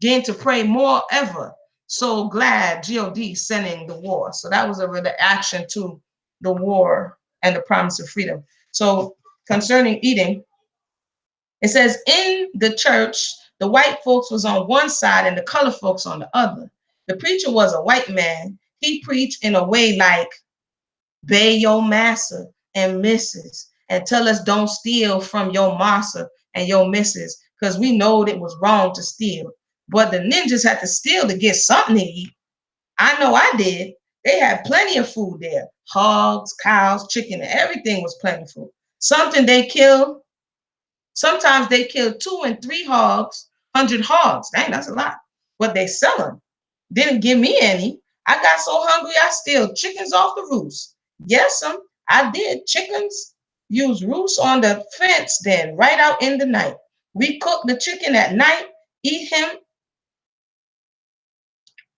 gain to pray more ever. So glad God sending the war. So that was a reaction to the war and the promise of freedom. So concerning eating, it says in the church, the white folks was on one side and the colored folks on the other. The preacher was a white man. He preached in a way like, "Bay your massa and missus, and tell us don't steal from your massa and your missus, because we know it was wrong to steal." But the ninjas had to steal to get something to eat. I know I did. They had plenty of food there. Hogs, cows, chicken, everything was plentiful. Something they killed. Sometimes they kill 2 and 3 hogs, 100 hogs. Dang, that's a lot. But they sell them. Didn't give me any. I got so hungry, I steal chickens off the roost. Yes, I did. Chickens use roosts on the fence then, right out in the night. We cook the chicken at night, eat him,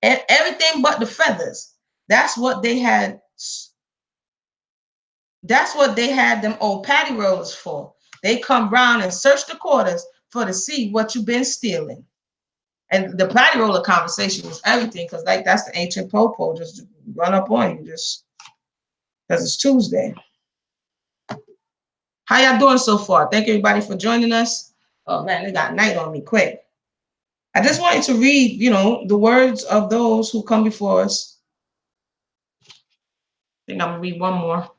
and everything but the feathers. That's what they had. That's what they had them old patty rollers for. They come round and search the quarters for to see what you've been stealing. And the patty roller conversation was everything, because like that's the ancient popo, just run up on you just because it's Tuesday. How y'all doing so far? Thank everybody for joining us. Oh man, they got night on me quick. I just wanted to read, the words of those who come before us. I think I'm gonna read one more.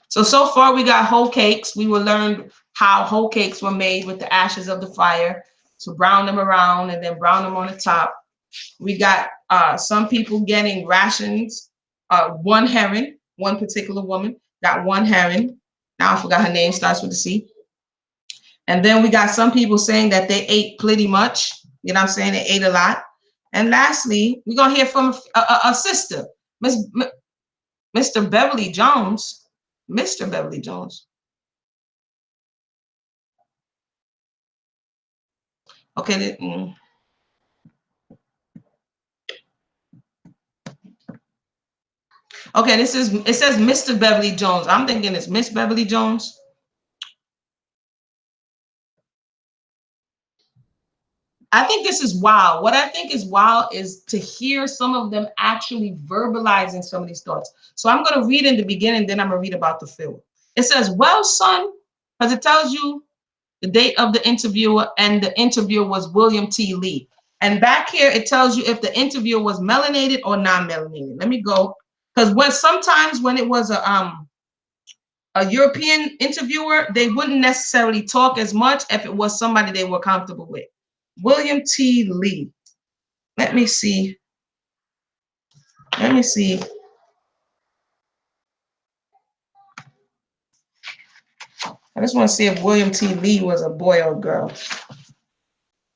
So far we got whole cakes. We will learn how whole cakes were made with the ashes of the fire. So brown them around and then brown them on the top. We got some people getting rations. One herring, one particular woman got one herring. Now I forgot her name, starts with a C. And then we got some people saying that they ate pretty much. You know what I'm saying? They ate a lot. And lastly, we're going to hear from a sister, Mr. Beverly Jones. Mr. Beverly Jones. Okay. Okay, it says Mr. Beverly Jones. I'm thinking it's Miss Beverly Jones. I think this is wild. What I think is wild is to hear some of them actually verbalizing some of these thoughts. So I'm going to read in the beginning, then I'm going to read about the field. It says, well, son, because it tells you the date of the interviewer, and the interviewer was William T. Lee. And back here, it tells you if the interviewer was melanated or non-melanated. Let me go. Because sometimes when it was a European interviewer, they wouldn't necessarily talk as much if it was somebody they were comfortable with. William T. Lee. Let me see. Let me see. I just want to see if William T. Lee was a boy or girl.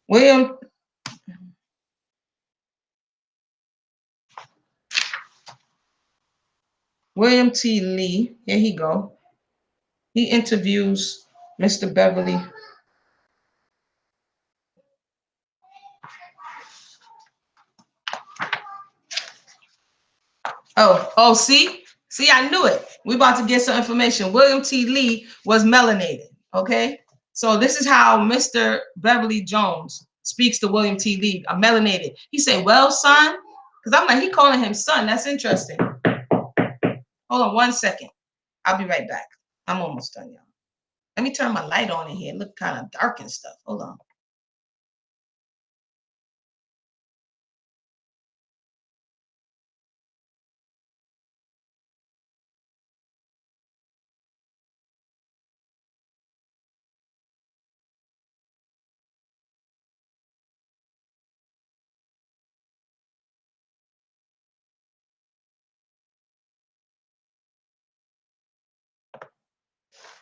William T. Lee, here he go. He interviews Mr. Beverly. Oh, see, I knew it. We about to get some information. William T. Lee was melanated, okay? So this is how Mr. Beverly Jones speaks to William T. Lee, a melanated. He said, well, son, because I'm like, he calling him son. That's interesting. Hold on 1 second. I'll be right back. I'm almost done, y'all. Let me turn my light on in here. It look kind of dark and stuff. Hold on.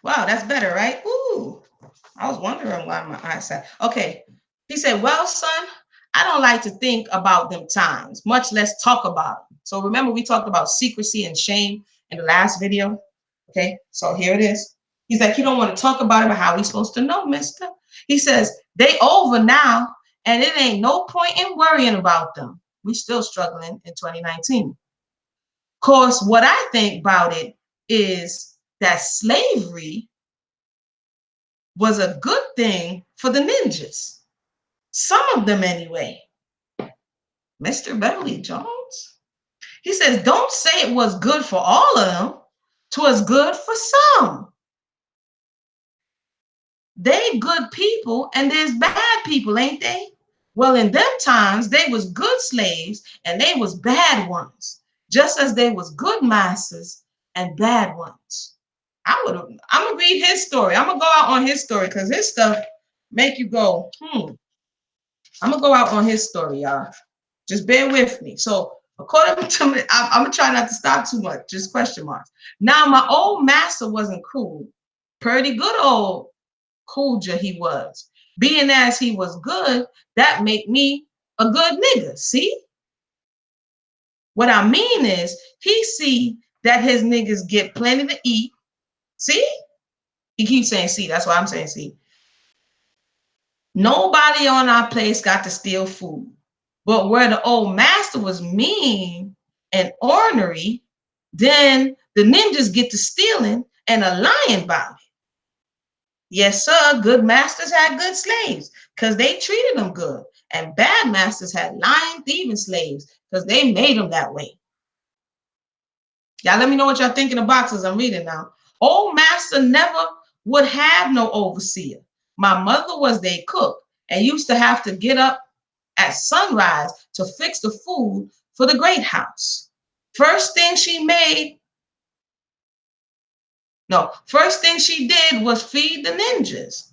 Wow, that's better, right? Ooh, I was wondering why my eyesight. Okay, he said, well, son, I don't like to think about them times, much less talk about them. So remember, we talked about secrecy and shame in the last video. Okay, so here it is. He's like, you don't want to talk about it, but how we supposed to know, mister? He says, they over now, and it ain't no point in worrying about them. We still struggling in 2019. Of course, what I think about it is that slavery was a good thing for the ninjas. Some of them anyway. Mr. Beverly Jones. He says, don't say it was good for all of them. 'Twas good for some. They good people and there's bad people, ain't they? Well, in them times, they was good slaves and they was bad ones, just as they was good masters and bad ones. I'm gonna read his story. I'm gonna go out on his story because his stuff make you go, I'm gonna go out on his story, y'all. Just bear with me. So according to me, I'm gonna try not to stop too much, just question marks. Now, my old master wasn't cruel. Pretty good old Coolja he was. Being as he was good, that make me a good nigga. See? What I mean is he see that his niggas get plenty to eat. See? He keeps saying see. That's why I'm saying see. Nobody on our place got to steal food. But where the old master was mean and ornery, then the ninjas get to stealing and a lying about it. Yes, sir, good masters had good slaves because they treated them good. And bad masters had lying, thieving slaves because they made them that way. Y'all let me know what y'all think in the boxes. I'm reading now. Old master never would have no overseer. My mother was their cook and used to have to get up at sunrise to fix the food for the great house. First thing she did was feed the ninjas.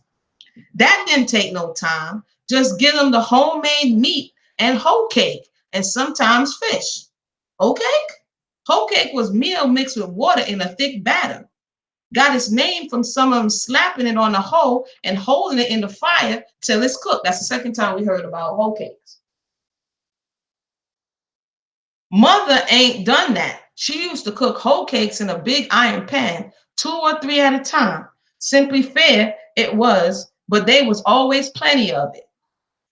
That didn't take no time. Just give them the homemade meat and hoe cake and sometimes fish. Hoe cake? Hoe cake was meal mixed with water in a thick batter. Got its name from some of them slapping it on the hoe and holding it in the fire till it's cooked. That's the second time we heard about hoe cakes. Mother ain't done that. She used to cook whole cakes in a big iron pan, 2 or 3 at a time. Simply fair it was, but there was always plenty of it.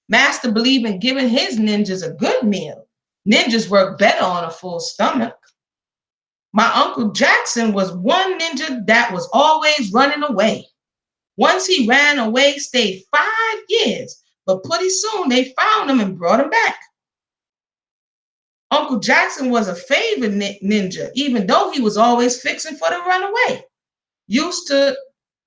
Master believed in giving his ninjas a good meal. Ninjas work better on a full stomach. My Uncle Jackson was one ninja that was always running away. Once he ran away, stayed 5 years, but pretty soon they found him and brought him back. Uncle Jackson was a favorite ninja, even though he was always fixing for the runaway. Used to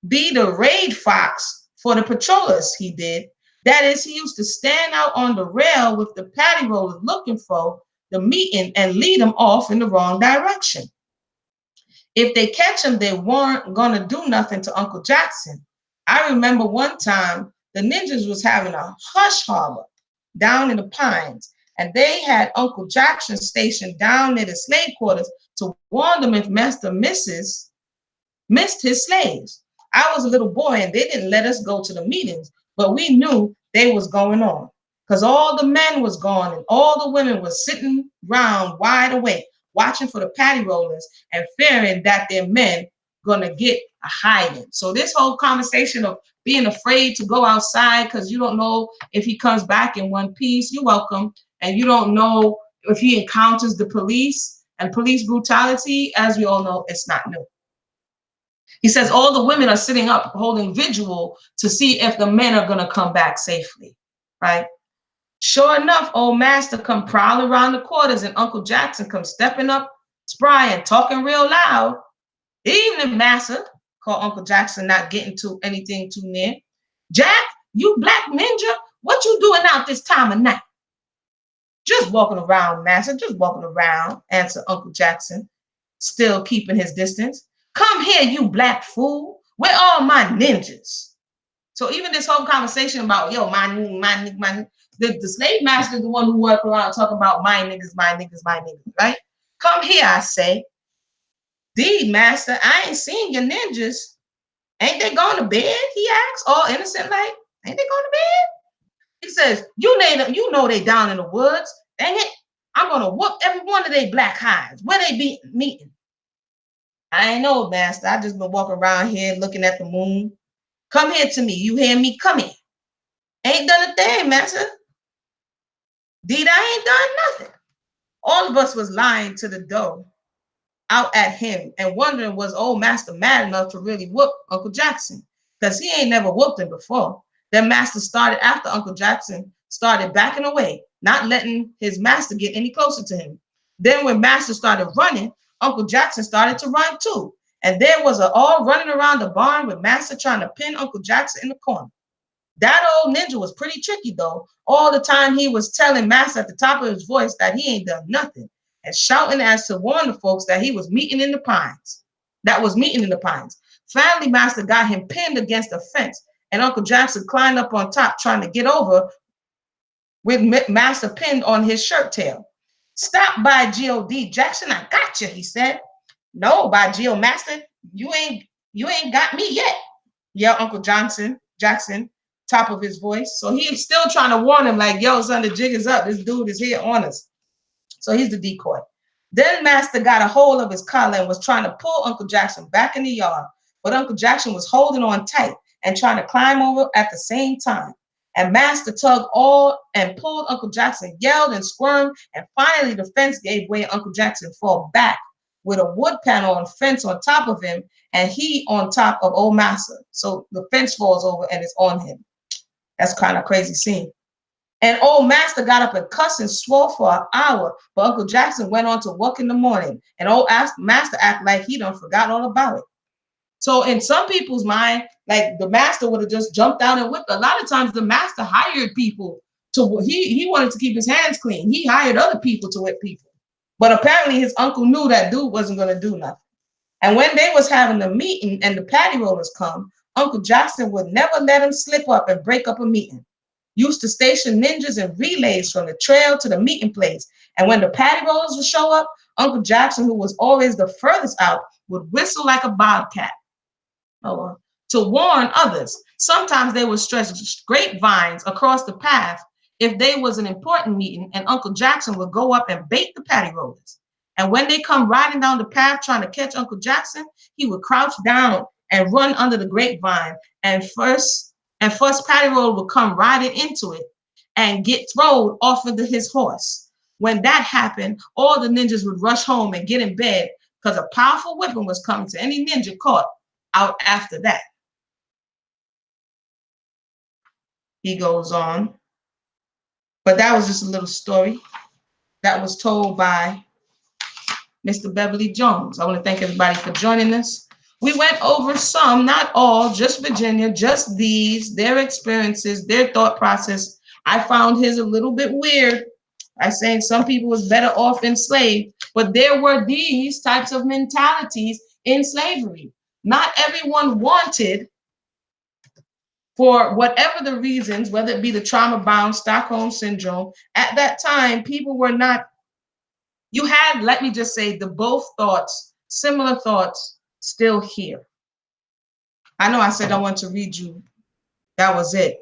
be the raid fox for the patrollers, he did. That is, he used to stand out on the rail with the patty rollers looking for the meeting and lead them off in the wrong direction. If they catch him, they weren't going to do nothing to Uncle Jackson. I remember one time the ninjas was having a hush harbor down in the pines, and they had Uncle Jackson stationed down near the slave quarters to warn them if Master missed his slaves. I was a little boy, and they didn't let us go to the meetings, but we knew they was going on because all the men was gone and all the women was sitting round wide awake, watching for the patty rollers and fearing that their men gonna get a hiding. So this whole conversation of being afraid to go outside because you don't know if he comes back in one piece, you're welcome, and you don't know if he encounters the police and police brutality, as we all know, it's not new. He says all the women are sitting up holding vigil to see if the men are gonna come back safely, right? Sure enough, old master come prowling around the quarters and Uncle Jackson come stepping up spry and talking real loud. Evening, master, called Uncle Jackson, not getting to anything too near. Jack, you black ninja, what you doing out this time of night? Just walking around, master, just walking around, answered Uncle Jackson, still keeping his distance. Come here, you black fool. Where are my ninjas? So even this whole conversation about, yo, the slave master is the one who walked around talking about my niggas, right? Come here, I say. Deed, master, I ain't seen your ninjas. Ain't they going to bed? He asks, all innocent like. Ain't they going to bed? He says, you know they down in the woods. Dang it, I'm going to whoop every one of they black hides. Where they be meeting? I ain't know, master. I just been walking around here looking at the moon. Come here to me. You hear me? Come here. Ain't done a thing, master. Deed, I ain't done nothing. All of us was lying to the door out at him and wondering was old master mad enough to really whoop Uncle Jackson because he ain't never whooped him before. Then master started after Uncle Jackson started backing away, not letting his master get any closer to him. Then when master started running, Uncle Jackson started to run too. And there was all running around the barn with master trying to pin Uncle Jackson in the corner. That old ninja was pretty tricky though. All the time he was telling master at the top of his voice that he ain't done nothing and shouting as to warn the folks that he was meeting in the pines. Finally, master got him pinned against a fence and Uncle Jackson climbed up on top trying to get over with master pinned on his shirt tail. Stop by G.O.D. Jackson, I got you, he said. No, by G.O. Master, you ain't got me yet, yelled Uncle Jackson, top of his voice. So he's still trying to warn him like, yo, son, the jig is up. This dude is here on us. So he's the decoy. Then master got a hold of his collar and was trying to pull Uncle Jackson back in the yard. But Uncle Jackson was holding on tight and trying to climb over at the same time. And master tugged all and pulled Uncle Jackson, yelled and squirmed. And finally the fence gave way and Uncle Jackson fell back with a wood panel and fence on top of him and he on top of old master. So the fence falls over and it's on him. That's kind of crazy scene. And old master got up and cussed and swore for an hour, but Uncle Jackson went on to work in the morning. And old master acted like he done forgot all about it. So in some people's mind, like the master would have just jumped out and whipped. A lot of times the master hired people to, he wanted to keep his hands clean. He hired other people to whip people. But apparently his uncle knew that dude wasn't going to do nothing. And when they was having a meeting and the patty rollers come, Uncle Jackson would never let him slip up and break up a meeting. Used to station ninjas and relays from the trail to the meeting place. And when the patty rollers would show up, Uncle Jackson, who was always the furthest out, would whistle like a bobcat to warn others. Sometimes they would stretch grapevines across the path if there was an important meeting, and Uncle Jackson would go up and bait the patty rollers. And when they come riding down the path trying to catch Uncle Jackson, he would crouch down and run under the grapevine, and first patty roller would come riding into it and get thrown off of his horse. When that happened, all the ninjas would rush home and get in bed because a powerful whipping was coming to any ninja caught out after that. He goes on. But that was just a little story that was told by Mr. Beverly Jones. I want to thank everybody for joining us. We went over some, not all, just Virginia, just these, their experiences, their thought process. I found his a little bit weird. I saying some people was better off enslaved, but there were these types of mentalities in slavery. Not everyone wanted, for whatever the reasons, whether it be the trauma-bound Stockholm syndrome, at that time, people were not, you had, let me just say, the both thoughts, similar thoughts, still here. I know I said I want to read you, that was it.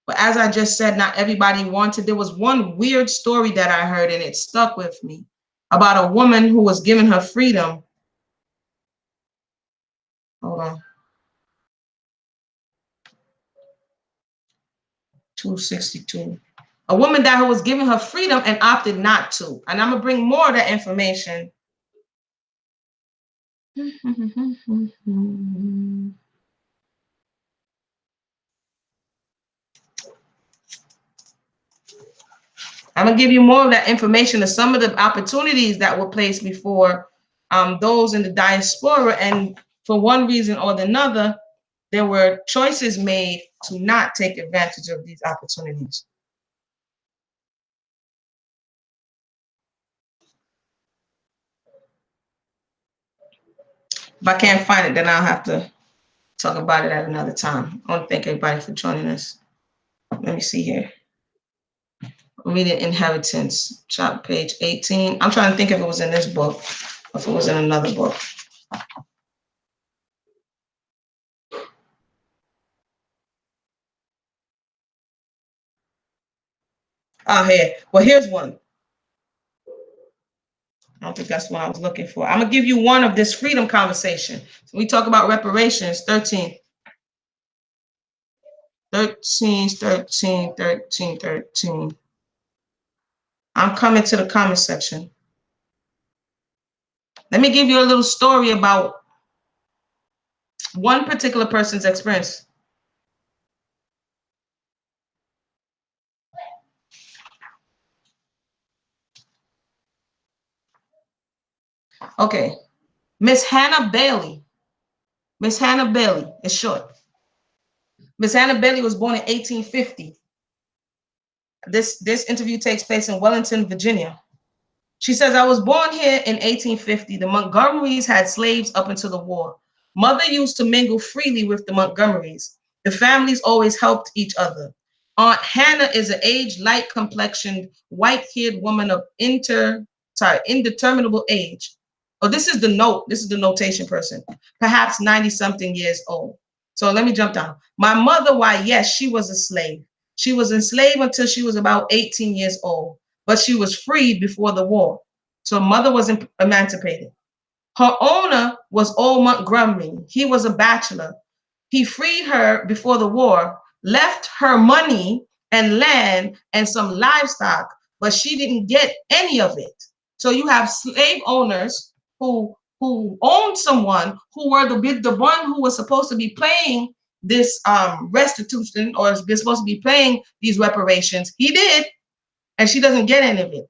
But as I just said, not everybody wanted. There was one weird story that I heard and it stuck with me about a woman who was given her freedom. Hold on. 262. A woman that was given her freedom and opted not to. And I'm going to bring more of that information. I'm going to give you more of that information of some of the opportunities that were placed before those in the diaspora. And for one reason or another, there were choices made to not take advantage of these opportunities. If I can't find it, then I'll have to talk about it at another time. I want to thank everybody for joining us. Let me see here. Reading Inheritance, chapter page 18. I'm trying to think if it was in this book or if it was in another book. Oh, here. Well, here's one. I don't think that's what I was looking for. I'm going to give you one of this freedom conversation. So we talk about reparations, 13. 13. I'm coming to the comment section. Let me give you a little story about one particular person's experience. Okay. Miss Hannah Bailey. Miss Hannah Bailey is short. Miss Hannah Bailey was born in 1850. This interview takes place in Wellington, Virginia. She says, I was born here in 1850. The Montgomerys had slaves up until the war. Mother used to mingle freely with the Montgomerys. The families always helped each other. Aunt Hannah is an aged, light complexioned, white-haired woman of indeterminable age. Oh, this is the note. This is the notation person. Perhaps 90-something years old. So let me jump down. My mother, why, yes, she was a slave. She was enslaved until she was about 18 years old, but she was freed before the war. So mother was emancipated. Her owner was old Montgomery. He was a bachelor. He freed her before the war, left her money and land and some livestock, but she didn't get any of it. So you have slave owners who owned someone who were the one who was supposed to be paying this restitution, or is supposed to be paying these reparations. He did, and she doesn't get any of it.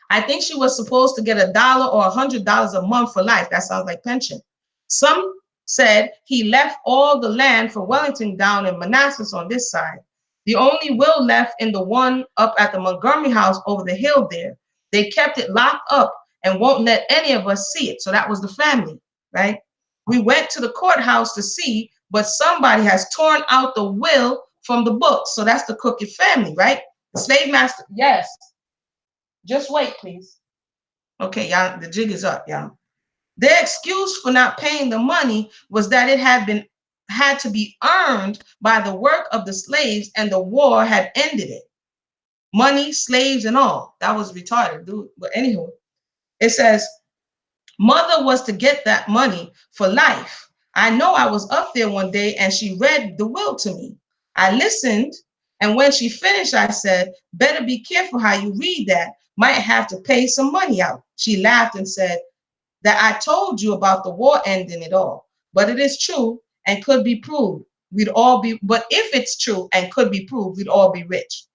I think she was supposed to get $1 or $100 a month for life. That sounds like pension. Some said he left all the land for Wellington down in Manassas on this side. The only will left in the one up at the Montgomery house over the hill there. They kept it locked up and won't let any of us see it. So that was the family, right? We went to the courthouse to see, but somebody has torn out the will from the book. So that's the Crooked family, right? The slave master, yes. Just wait, please. Okay, y'all, the jig is up, y'all. Their excuse for not paying the money was that it had to be earned by the work of the slaves, and the war had ended it. Money, slaves, and all. That was retarded, dude. But anywho, it says, mother was to get that money for life. I know I was up there one day and she read the will to me. I listened, and when she finished, I said, better be careful how you read that. Might have to pay some money out. She laughed and said that I told you about the war ending it all. But it is true and could be proved. But if it's true and could be proved, we'd all be rich.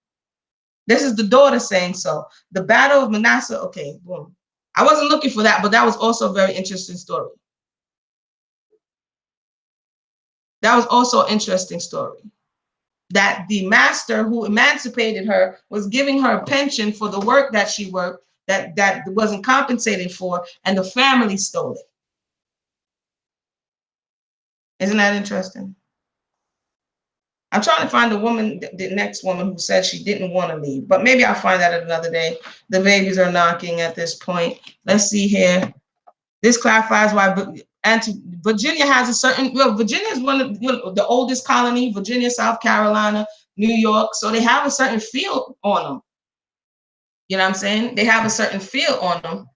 This is the daughter saying so. The Battle of Manassas, okay, boom. I wasn't looking for that, but that was also a very interesting story. That was also an interesting story. That the master who emancipated her was giving her a pension for the work that she worked that wasn't compensated for, and the family stole it. Isn't that interesting? I'm trying to find the woman, the next woman who said she didn't want to leave, but maybe I'll find that another day. The babies are knocking at this point. Let's see here. This clarifies why Virginia has a certain, well, Virginia is one of the oldest colony, Virginia, South Carolina, New York. So they have a certain feel on them. You know what I'm saying? They have a certain feel on them.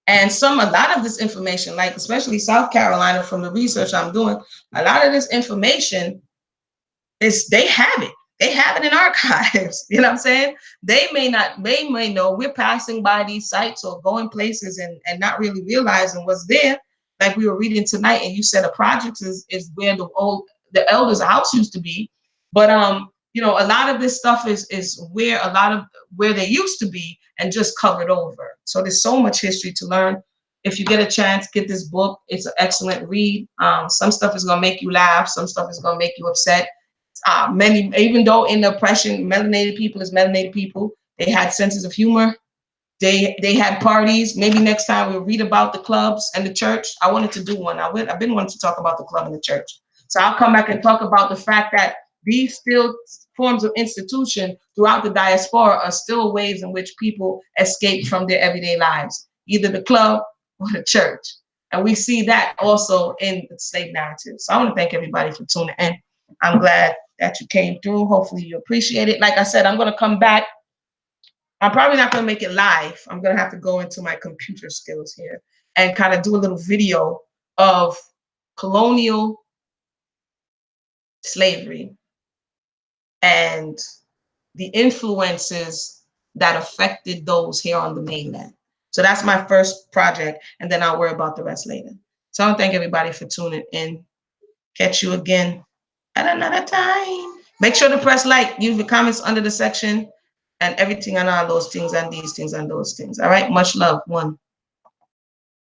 And a lot of this information, like especially South Carolina, from the research I'm doing, a lot of this information they have it. They have it in archives. You know what I'm saying? They may know we're passing by these sites or going places and not really realizing what's there. Like we were reading tonight, and you said a project is where the elders' house used to be. But a lot of this stuff is where a lot of where they used to be and just covered over. So there's so much history to learn. If you get a chance, get this book. It's an excellent read. Some stuff is gonna make you laugh. Some stuff is gonna make you upset. Many, even though in the oppression, melanated people is melanated people, they had senses of humor. They had parties. Maybe next time we'll read about the clubs and the church. I wanted to do one. I've been wanting to talk about the club and the church. So I'll come back and talk about the fact that these still forms of institution throughout the diaspora are still ways in which people escape from their everyday lives, either the club or the church. And we see that also in the slave narrative. So I want to thank everybody for tuning in. I'm glad that you came through. Hopefully you appreciate it. Like I said, I'm going to come back. I'm probably not going to make it live. I'm going to have to go into my computer skills here and kind of do a little video of colonial slavery and the influences that affected those here on the mainland. So that's my first project, and then I'll worry about the rest later. So I want to thank everybody for tuning in. Catch you again at another time. Make sure to press like, use the comments under the section, and everything on all those things and these things and those things. All right. Much love. One.